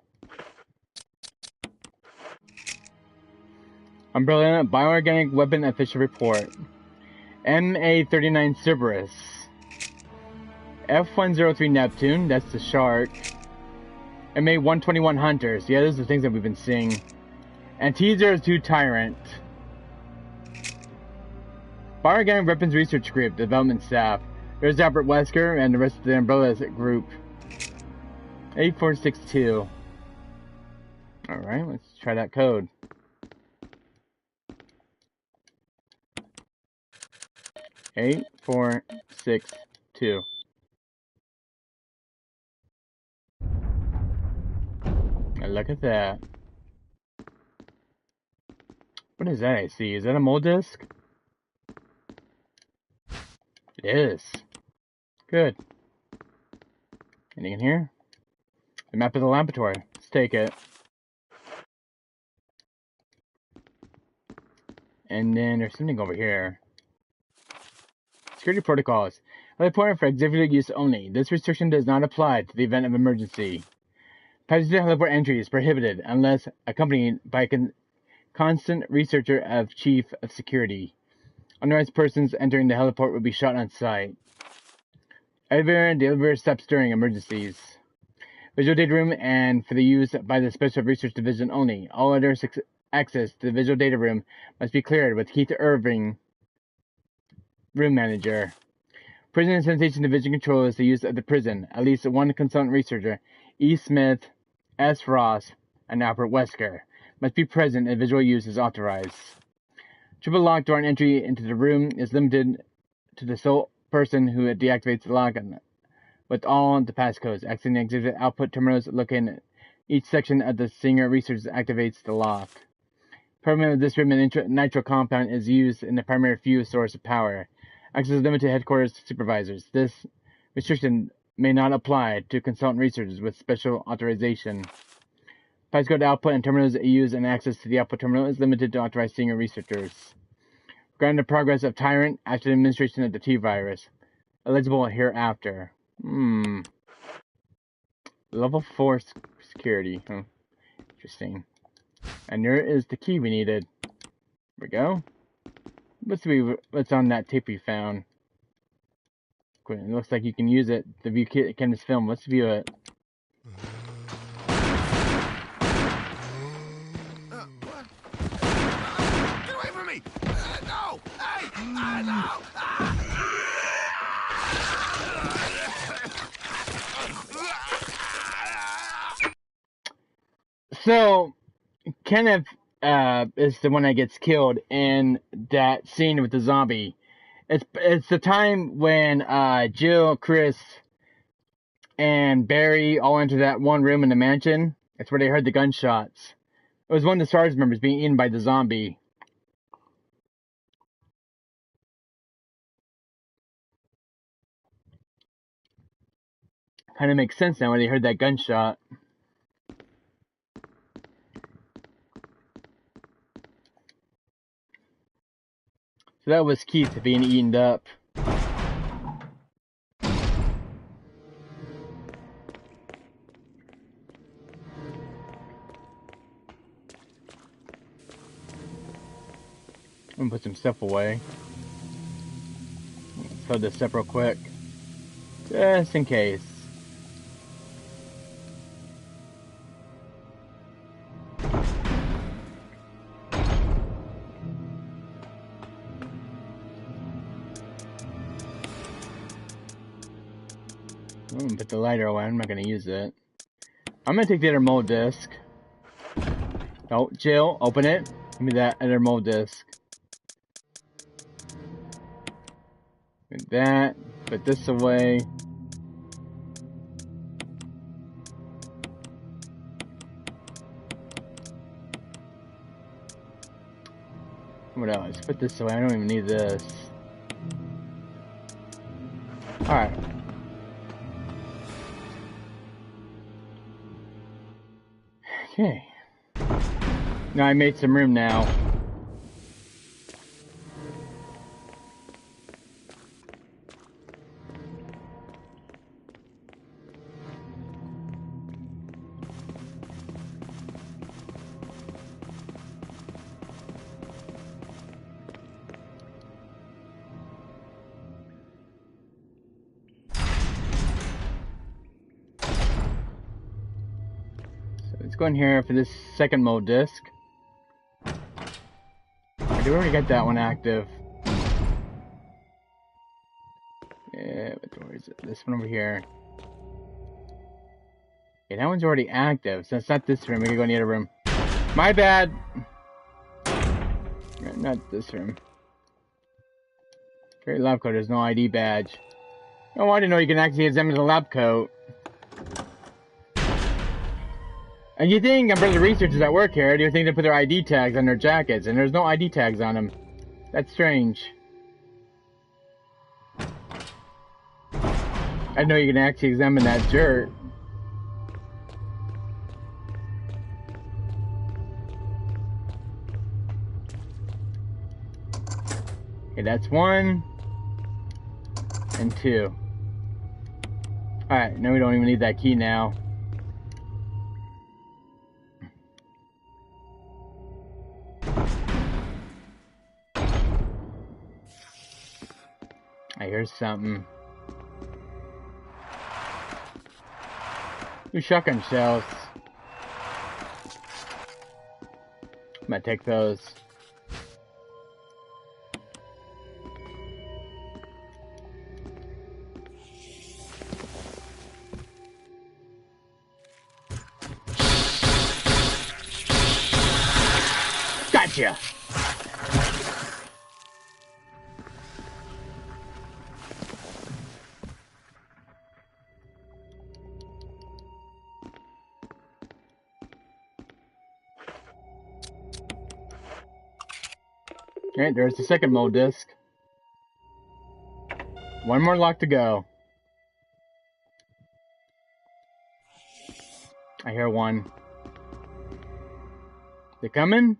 Umbrella Bioorganic Weapon Official Report. MA-39 Cerberus. F-103 Neptune, that's the shark. MA-121 Hunters, yeah, those are the things that we've been seeing. And T-02 Tyrant. Bioorganic Weapons Research Group, development staff. There's Albert Wesker and the rest of the Umbrella group. 8462. Alright, let's try that code. Eight, 4, 6, 2. Now look at that. What is that I see? Is that a mole disc? It is. Good. Anything in here? The map of the laboratory. Let's take it. And then there's something over here. Security protocols. Heliport for executive use only. This restriction does not apply to the event of emergency. Passenger heliport entry is prohibited unless accompanied by a constant researcher of chief of security. Unauthorized persons entering the heliport will be shot on sight. Elevator and delivery steps during emergencies. Visual data room and for the use by the Special Research Division only. All other access to the visual data room must be cleared with Keith Irving, room manager. Prison and Sanitation Division controls the use of the prison. At least one consultant researcher, E. Smith, S. Ross, and Albert Wesker, must be present and visual use is authorized. Triple lock door and entry into the room is limited to the sole person who deactivates the lock with all the passcodes. Accessing the exhibit output terminals located in each section of the Singer Research activates the lock. Permanent of this room and nitro compound is used in the primary fuel source of power. Access is limited to headquarters supervisors. This restriction may not apply to consultant researchers with special authorization. Passcode output and terminals used and access to the output terminal is limited to authorized senior researchers. Regarding the progress of Tyrant after the administration of the T-virus. Eligible hereafter. Level 4 security. Interesting. And there is the key we needed. There we go. What's on that tape we found? It looks like you can use it to view Kenneth's film. Let's view it. What? Get away from me! No! Hey! No! So, Kenneth is the one that gets killed in that scene with the zombie. It's the time when Jill, Chris, and Barry all enter that one room in the mansion. That's where they heard the gunshots. It was one of the SARS members being eaten by the zombie. Kind of makes sense now when they heard that gunshot. So that was Keith being eaten up. I'm gonna put some stuff away. Let's hold this up real quick. Just in case. I'm gonna put the lighter away. I'm not gonna use it. I'm gonna take the other mold disc. Oh, Jill, open it. Give me that other mold disc. Like that. Put this away. What else? Put this away. I don't even need this. Alright. Okay. Now I made some room now. Let's go in here for this second mode disc. I do already got that one active. Yeah, but where is it? This one over here. Yeah, that one's already active, so it's not this room. We can go in the other room. My bad! Not this room. Great lab coat, there's no ID badge. Oh, I didn't know you can actually examine the lab coat. And you think, I'm the researchers at work here, do you think they put their ID tags on their jackets, and there's no ID tags on them. That's strange. I know you can actually examine that dirt. Okay, that's 1 and 2. Alright, now we don't even need that key now. I hear something. Ooh, shotgun shells. I'm gonna take those. Gotcha! Alright, there's the second mode disc. One more lock to go. I hear one. They coming?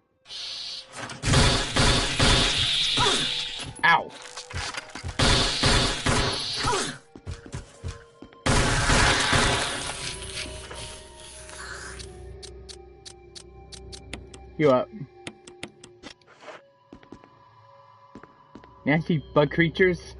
Ow! You up. Nasty bug creatures.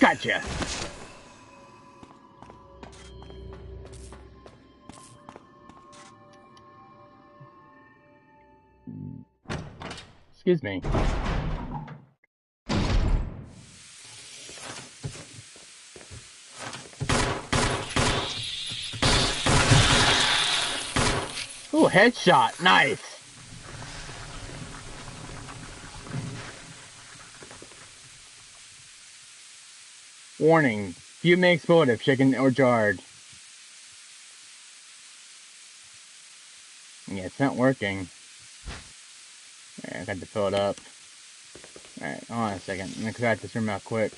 Gotcha. Excuse me. Ooh, headshot. Nice. Warning. Few may explode if shaken or jarred. Yeah, it's not working. Alright, I got to fill it up. Alright, hold on a second. I'm gonna crack this room out quick.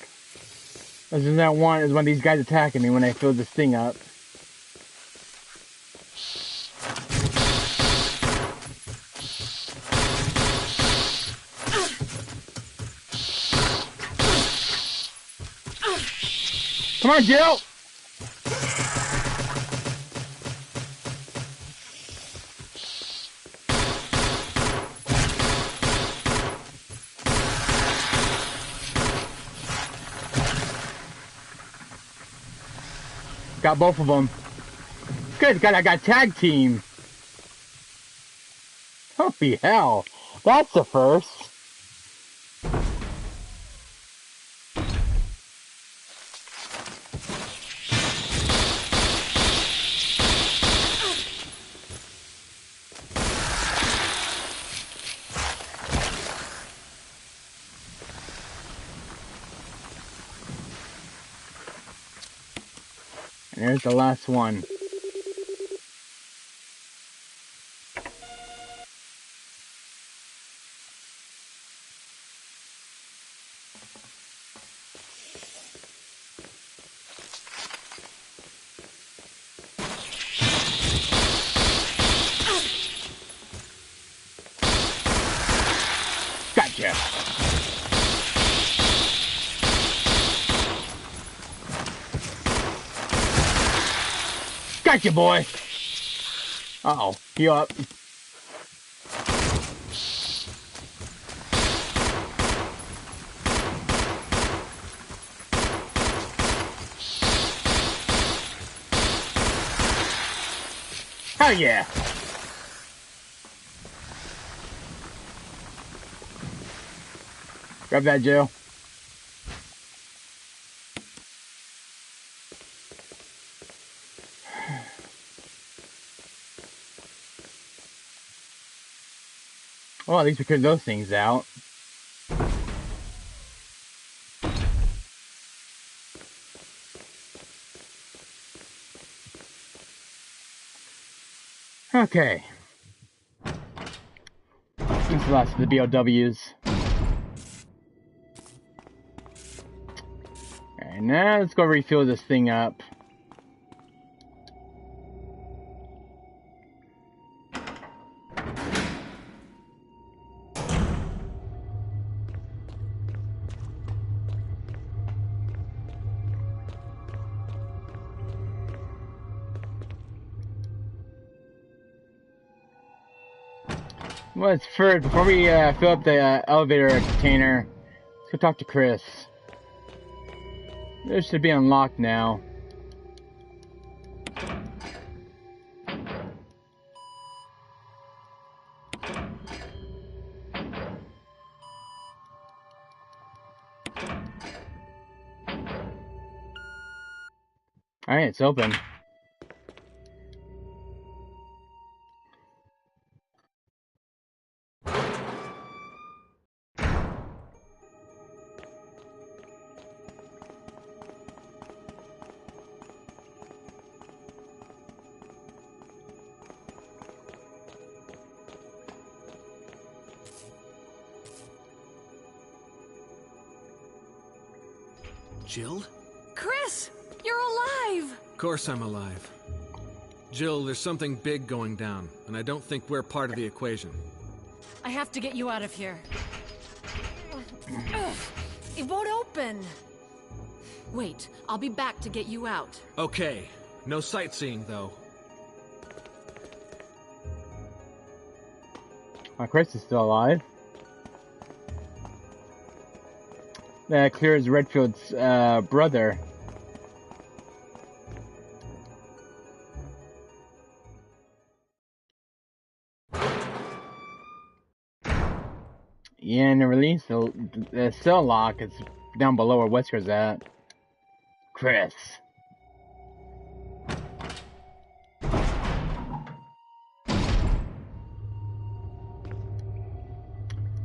This is that one is one of these guys attacking me when I fill this thing up. Come on, Jill! Got both of them. Good, God, I got tag team. Holy hell. That's the first. And there's the last one. Gotcha. Gotcha, boy. Uh-oh. You up. Oh, yeah. Grab that, Jill. Well, at least we cleared those things out. Okay. This is the last of the BOWs. Alright, now let's go refill this thing up. Well, first, before we fill up the elevator container, let's go talk to Chris. This should be unlocked now. Alright, it's open. Jill? Chris! You're alive! Of course I'm alive. Jill, there's something big going down, and I don't think we're part of the equation. I have to get you out of here. It won't open. Wait, I'll be back to get you out. Okay. No sightseeing, though. Chris is still alive. That clears Redfield's brother. Yeah, and the release, the cell lock is down below where Wesker's at. Chris.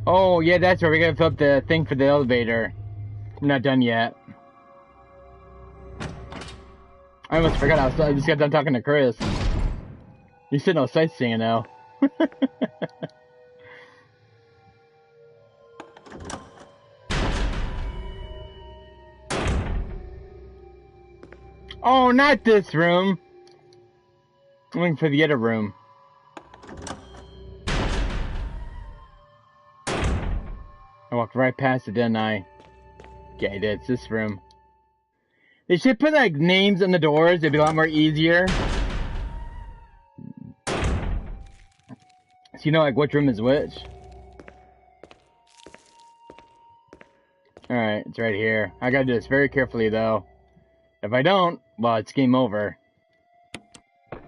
Oh, yeah, that's where we gotta fill up the thing for the elevator. I'm not done yet. I almost forgot I just got done talking to Chris. You said no sightseeing now. Oh, not this room. I'm looking for the other room. I walked right past it, didn't I? Yeah, I did. It's this room. They should put, like, names on the doors. It'd be a lot more easier. So you know, like, which room is which. Alright, it's right here. I gotta do this very carefully, though. If I don't, well, it's game over. It's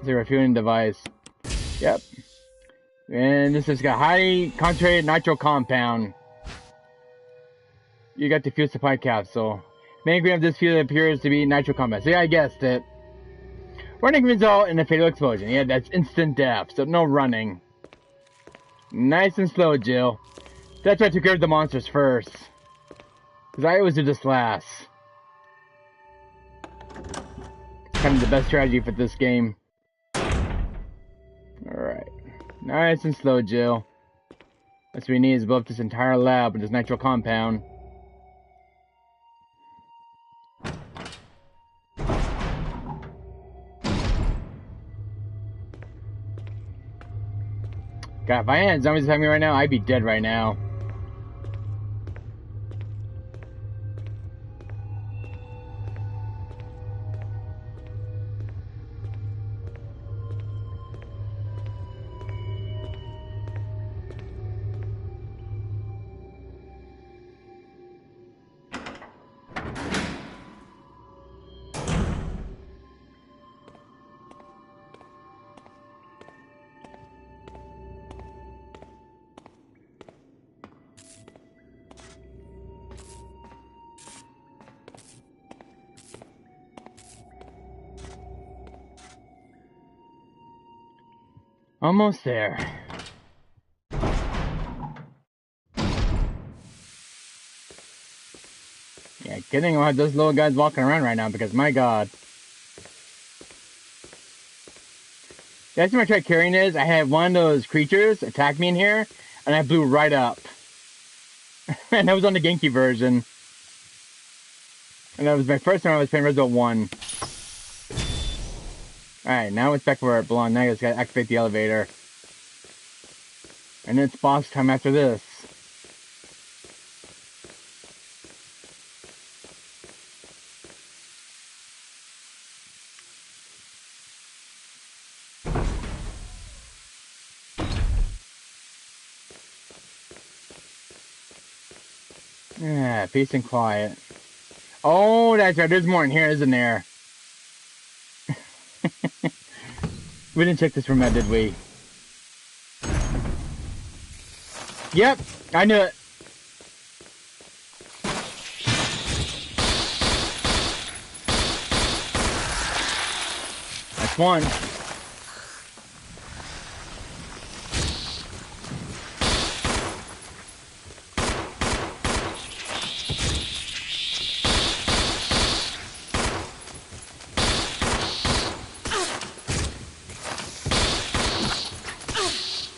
a refueling device. Yep. And this has got highly concentrated nitro compound. You got the fuel supply capsule. Main ingredient of this fuel appears to be nitro compound. See, I guessed it. Running result in a fatal explosion. Yeah, that's instant death, so no running. Nice and slow, Jill. That's why I took care of the monsters first. Because I always do this last. Kind of the best strategy for this game. Alright. Nice and slow, Jill. What we need is to blow up this entire lab with this nitro compound. God, if I had zombies attacking me right now, I'd be dead right now. Almost there. Yeah, kidding. I'll have those little guys walking around right now because my god. The last time I tried carrying this, I had one of those creatures attack me in here, and I blew right up. And that was on the Genki version. And that was my first time I was playing Resident 1. Alright, now it's back where it belongs. Now I just gotta activate the elevator. And it's boss time after this. Yeah, peace and quiet. Oh, that's right. There's more in here, isn't there? We didn't check this room out, did we? Yep, I knew it. That's one.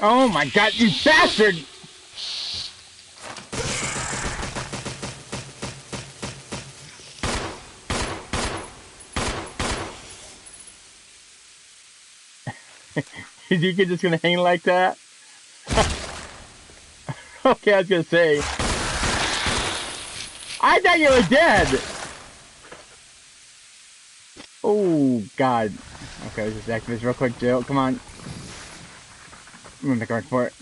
Oh my god, you bastard! Is you kid just gonna hang like that? Okay, I was gonna say. I thought you were dead! Oh god. Okay, let's just activate this real quick, Jill. Come on. I'm gonna make a run for it.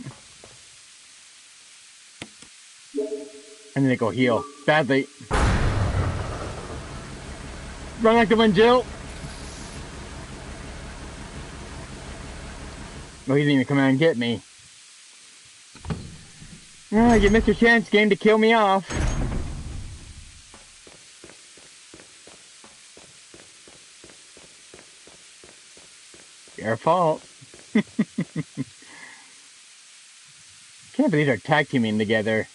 And then they go heal. Badly. Run like the wind, Jill! Oh, he didn't even come out and get me. Oh, you missed your chance, game, to kill me off. Your fault. Can't believe they're tag teaming together.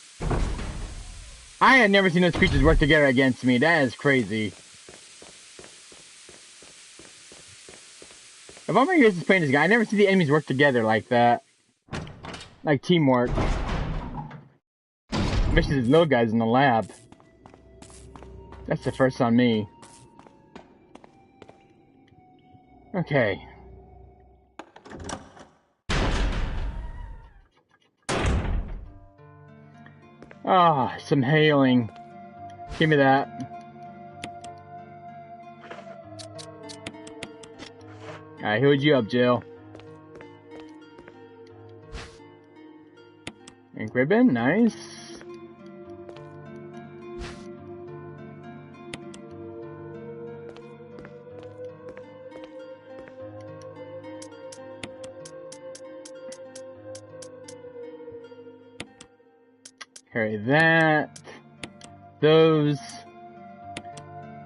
I had never seen those creatures work together against me. That is crazy. Of all my years playing this guy, I never see the enemies work together like that. Like teamwork. Especially these little guys in the lab. That's the first on me. Okay. Ah, some healing. Give me that. I healed you up, Jill. Ink ribbon, nice. Carry that. Those.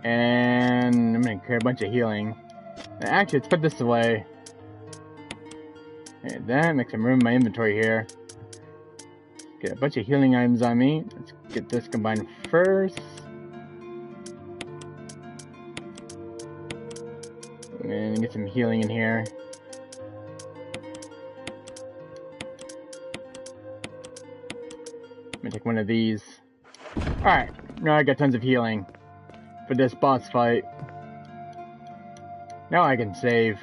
And I'm gonna carry a bunch of healing. Actually, let's put this away. Okay, that makes some room in my inventory here. Get a bunch of healing items on me. Let's get this combined first. And get some healing in here. I'm gonna take one of these. Alright, now I got tons of healing for this boss fight. Now I can save.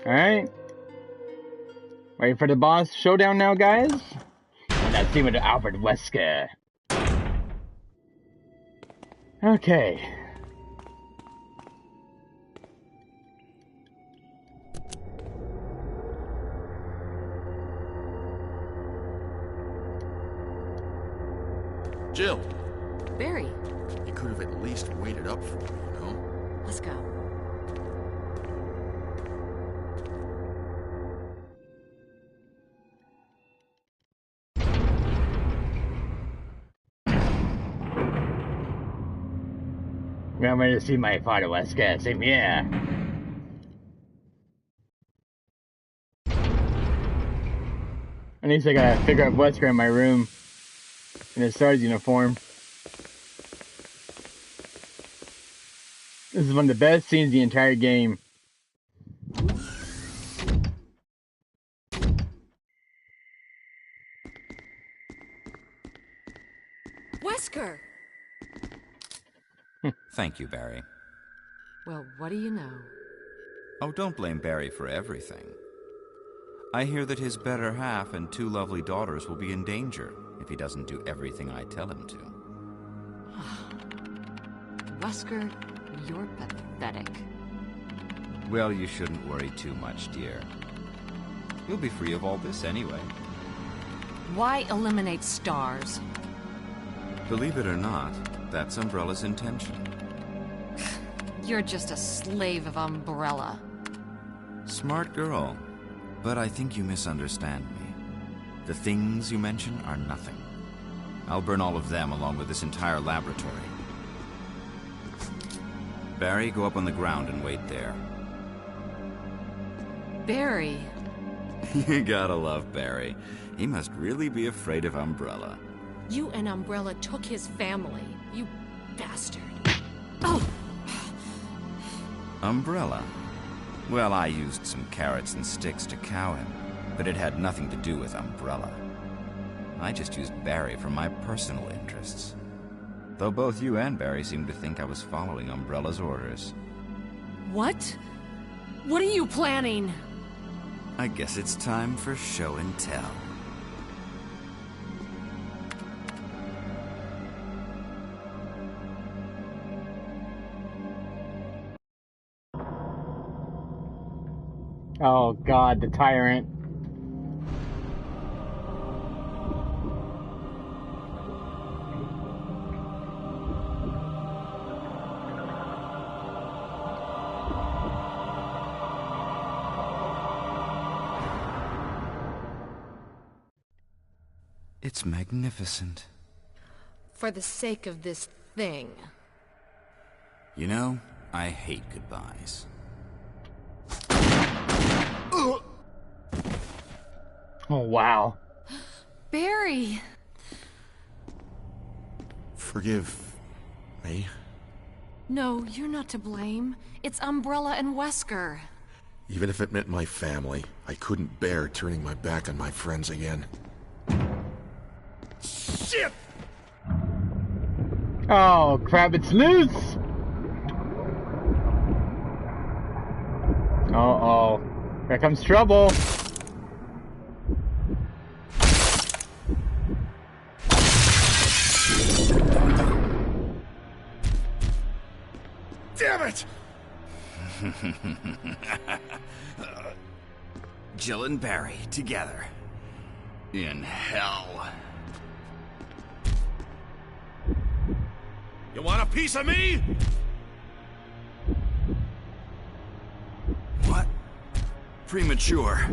Alright. Ready for the boss showdown now, guys? Let's see with Albert Wesker. Okay. Jill, Barry, you could have at least waited up for me, you know? let's go. I'm ready to see my father, Wesker. Same here. At least I gotta figure out Wesker in my room in his SARS uniform. This is one of the best scenes in the entire game. Wesker! Thank you, Barry. Well, what do you know? Oh, don't blame Barry for everything. I hear that his better half and 2 lovely daughters will be in danger if he doesn't do everything I tell him to. Wesker, you're pathetic. Well, you shouldn't worry too much, dear. You'll be free of all this anyway. Why eliminate stars? Believe it or not, that's Umbrella's intention. You're just a slave of Umbrella. Smart girl. But I think you misunderstand me. The things you mention are nothing. I'll burn all of them along with this entire laboratory. Barry, go up on the ground and wait there. Barry. You gotta love Barry. He must really be afraid of Umbrella. You and Umbrella took his family. You bastard. Oh! Umbrella? Well, I used some carrots and sticks to cow him, but it had nothing to do with Umbrella. I just used Barry for my personal interests. Though both you and Barry seem to think I was following Umbrella's orders. What? What are you planning? I guess it's time for show and tell. Oh god, the tyrant. It's magnificent. For the sake of this thing. You know, I hate goodbyes. Oh wow. Barry! Forgive me. No, you're not to blame. It's Umbrella and Wesker. Even if it meant my family, I couldn't bear turning my back on my friends again. Shit! Oh, crap, it's loose! Uh-oh. Here comes trouble. Damn it! Jill and Barry together. In hell. You want a piece of me? What? Premature.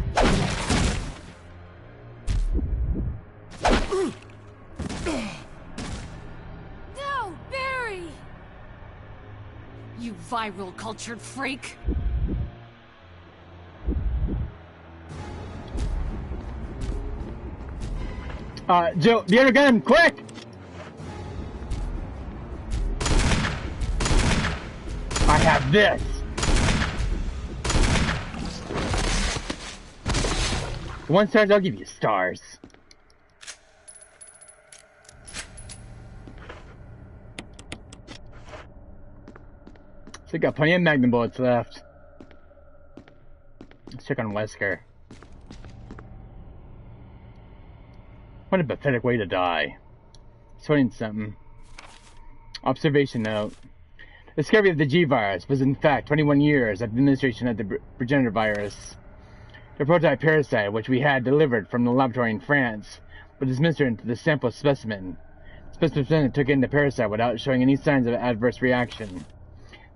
No, Barry! You viral cultured freak! Jill, the other gun, quick! I have this! One stars, I'll give you stars. So we got plenty of magnum bullets left. Let's check on Wesker. What a pathetic way to die. Sweating something. Observation note. Discovery of the G-virus was in fact 21 years of administration of the progenitor virus. The prototype parasite, which we had delivered from the laboratory in France, was administered into the sample specimen. The specimen took in the parasite without showing any signs of adverse reaction.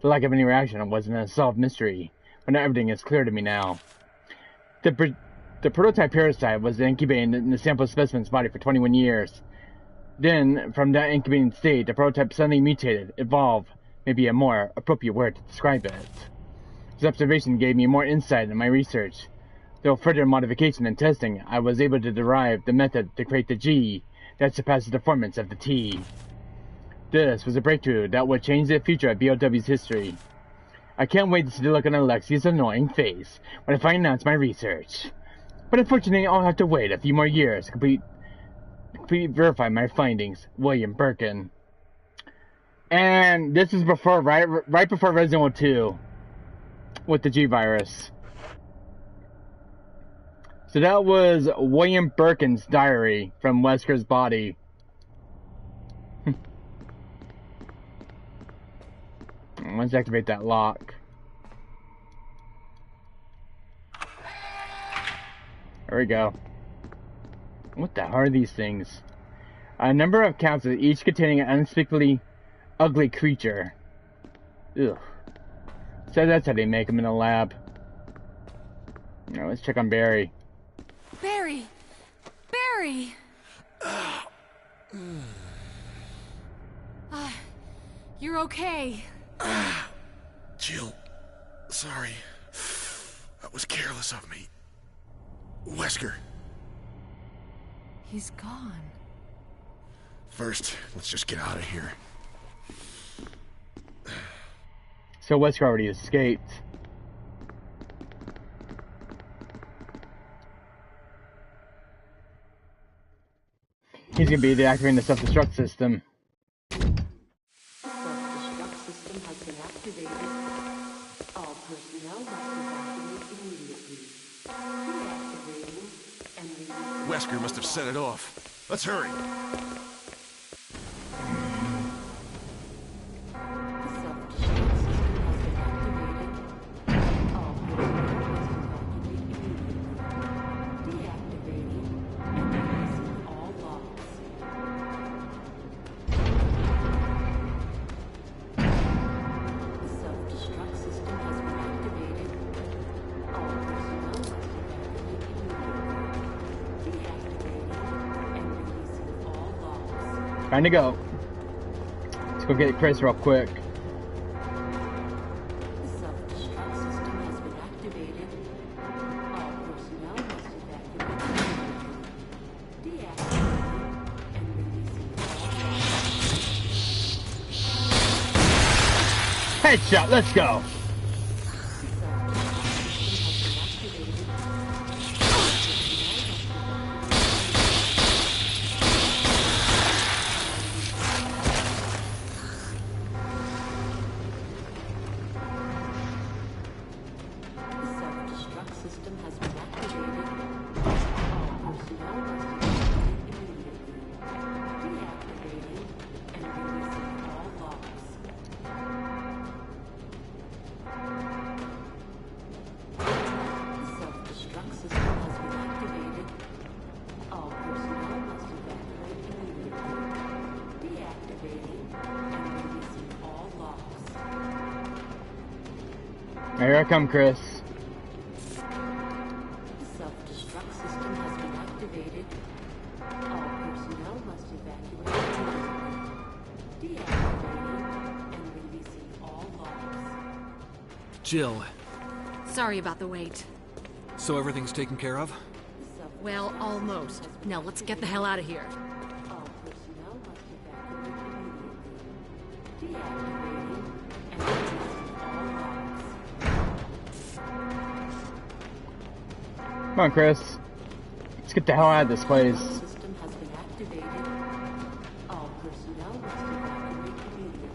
The lack of any reaction was an unsolved mystery, but now everything is clear to me now. The prototype parasite was incubated in the sample specimen's body for 21 years. Then, from that incubating state, the prototype suddenly mutated, evolved, may be a more appropriate word to describe it. This observation gave me more insight in my research. Through further modification and testing, I was able to derive the method to create the G that surpasses the performance of the T. This was a breakthrough that would change the future of BOW's history. I can't wait to see the look on Alexi's annoying face when I finally announce my research. But unfortunately, I'll have to wait a few more years to complete verify my findings. William Birkin. And this is before, right before Resident Evil 2 with the G virus. So that was William Birkin's diary from Wesker's body. Let's activate that lock. There we go. What the hell are these things? A number of capsules, each containing an unspeakably ugly creature. Ugh. So that's how they make them in the lab. Now let's check on Barry. Barry! Barry! You're okay. Jill, sorry. That was careless of me. Wesker. He's gone. First, let's just get out of here. So Wesker already escaped. He's gonna be deactivating the self-destruct system. Self-destruct system has been activated. All personnel must evacuate immediately. Deactivating and releasing. Wesker must have set it off. Let's hurry. Self-destruct system has been activated. All personnel must evacuate immediately. Deactivating and releasing all locks. Self-destruct system has been activated. All personnel must evacuate immediately. Deactivating and releasing all locks. Time to go. Let's go get Chris real quick. Self-destruct system has been activated. All personnel must evacuate immediately. Deactivating Headshot, let's go. Here I come, Chris. Self-destruct system has been activated. All personnel must evacuate immediately. Deactivating and releasing all logs. Jill, Sorry about the wait. so everything's taken care of? Well, almost. Now let's get the hell out of here. All personnel must evacuate immediately. Deactivating and releasing all logs. Come on, Chris. Let's get the hell out of this place. System has been activated. All personnel must evacuate immediately.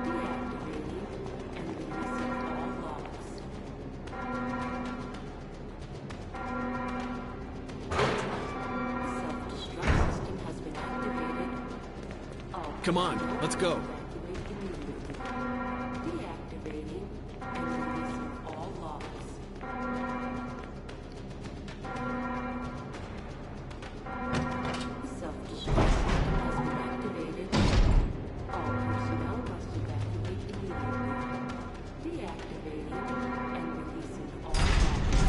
Deactivating and releasing all logs. Self-destruct system has been activated. All Come on, personnel let's must go. evacuate immediately. Deactivating and releasing all logs. Self-destruct system has been activated. All personnel must evacuate immediately. Deactivating and releasing all logs.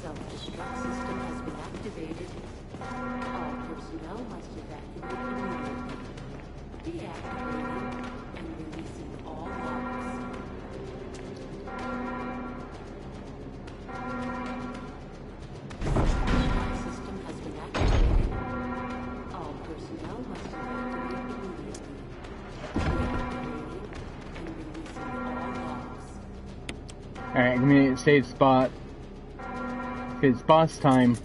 Self-destruct system has been activated. All personnel must evacuate immediately. Deactivating and releasing all logs. Self-destruct system has been activated. All personnel must evacuate immediately. Deactivating and releasing all logs. Alright, give me a safe spot. It's boss time.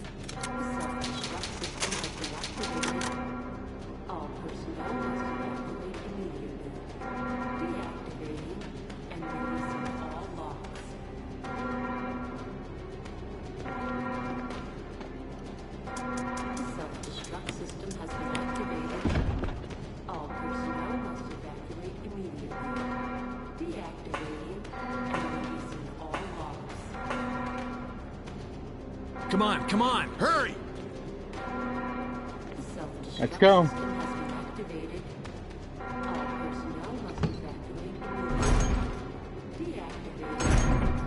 Self-destruct system has been activated. All personnel must evacuate immediately. Deactivating and releasing all logs. Self-destruct system has been activated. All personnel must evacuate immediately. Deactivating and releasing all logs. Come on, come on! Hurry! Self-destruct Let's go. system has been activated. All personnel must evacuate immediately. Deactivating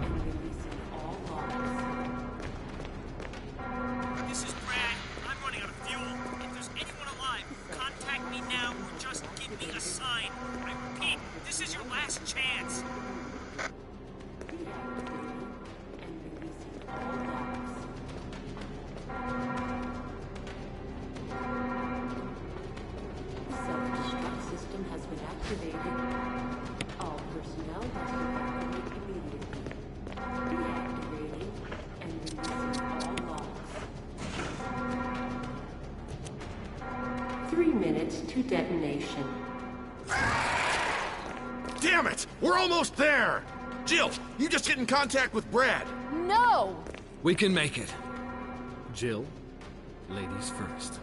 and releasing all logs. This is Brad. I'm running out of fuel. If there's anyone alive, contact me now or just give me a sign. I repeat, this is your last chance. Deactivating and releasing all logs. Self-destruct system has been activated. All personnel must evacuate immediately. Deactivating and releasing all logs. 3 minutes to detonation. Damn it! We're almost there! Jill, you just get in contact with Brad. No! We can make it. Jill, ladies first.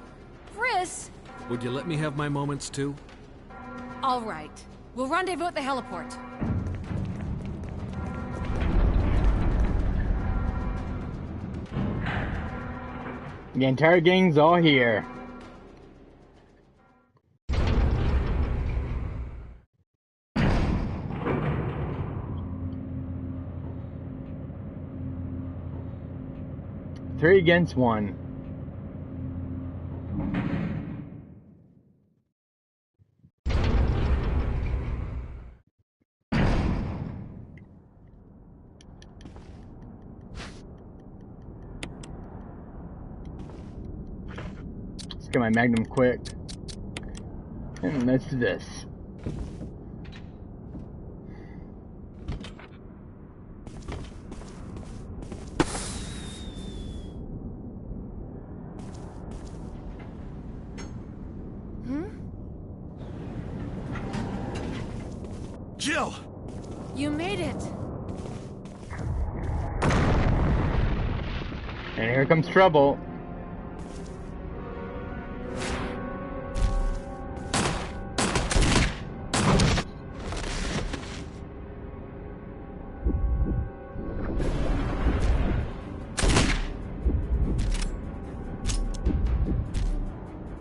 Chris! Would you let me have my moments too? All right. We'll rendezvous at the heliport. The entire gang's all here. Three against one. Get my magnum quick. And let's do this. Jill! You made it. And here comes trouble.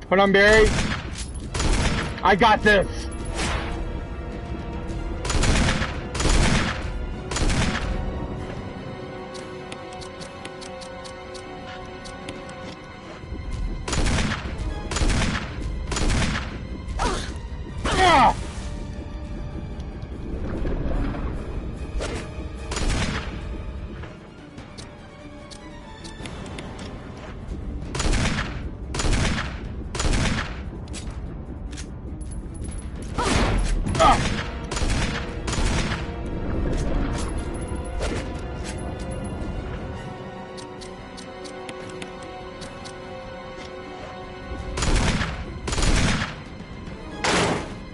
Hold on, Barry. I got this.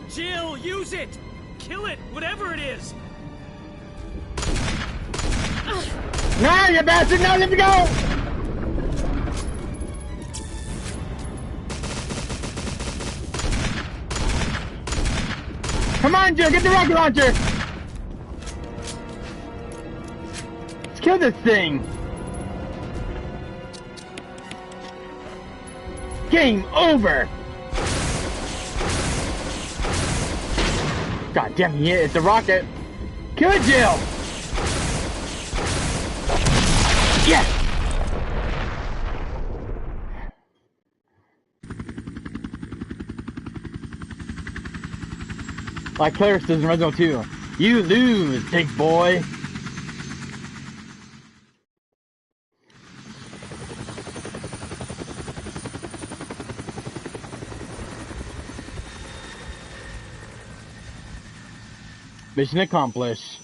Jill, use it! Kill it, whatever it is! No, you bastard! No, let me go! Come on, Jill, get the rocket launcher! Let's kill this thing! Game over! God damn it, it's a rocket! Kill it, Jill! Yes! Like Claire says in Resident Evil 2, you lose, big boy! Mission accomplished.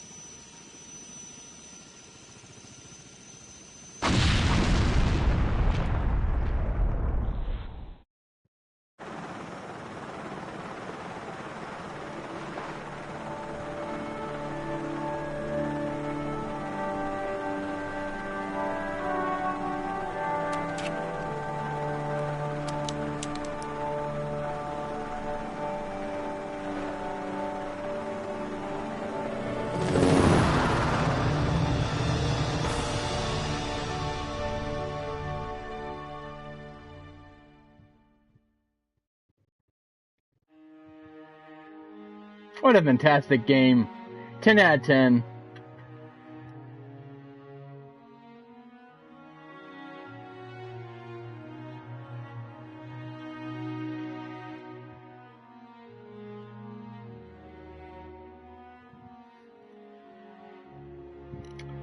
What a fantastic game. 10 out of 10.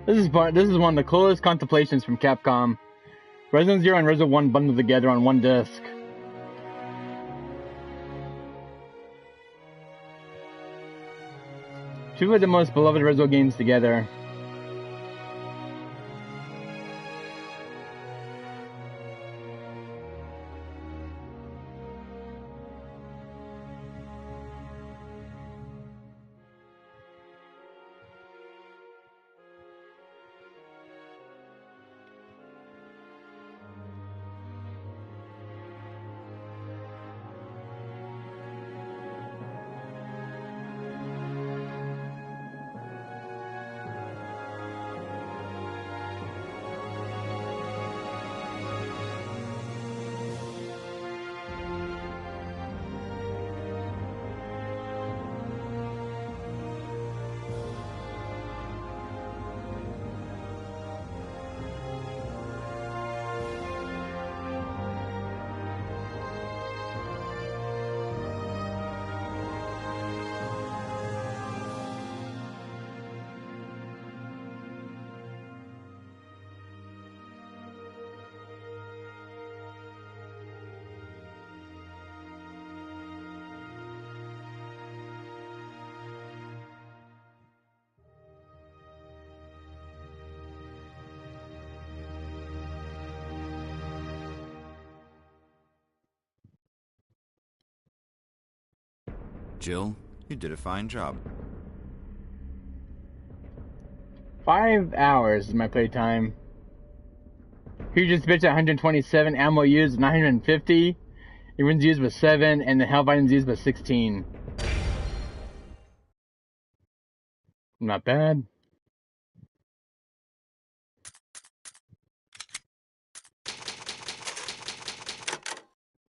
This is one of the coolest contemplations from Capcom. Resident 0 and Resident 1 bundled together on one disc. Two of the most beloved Resident games together. Jill, you did a fine job. 5 hours is my playtime. Hugest bitch at 127, ammo used 950, evens used was 7, and the health items used was 16. Not bad.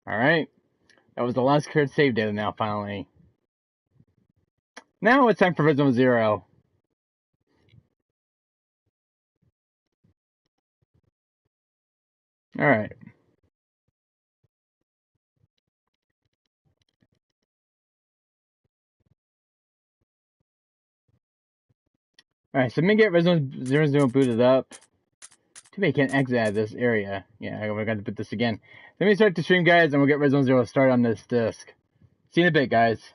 Alright. That was the last current save data now, finally. Now it's time for Red Zone 0. Alright. Alright, so I'm gonna get Red Zone 0 booted up. Too bad I can't exit out of this area. Yeah, we're gonna put this again. Let me start the stream, guys, and we'll get Red Zone 0 started on this disc. See you in a bit, guys.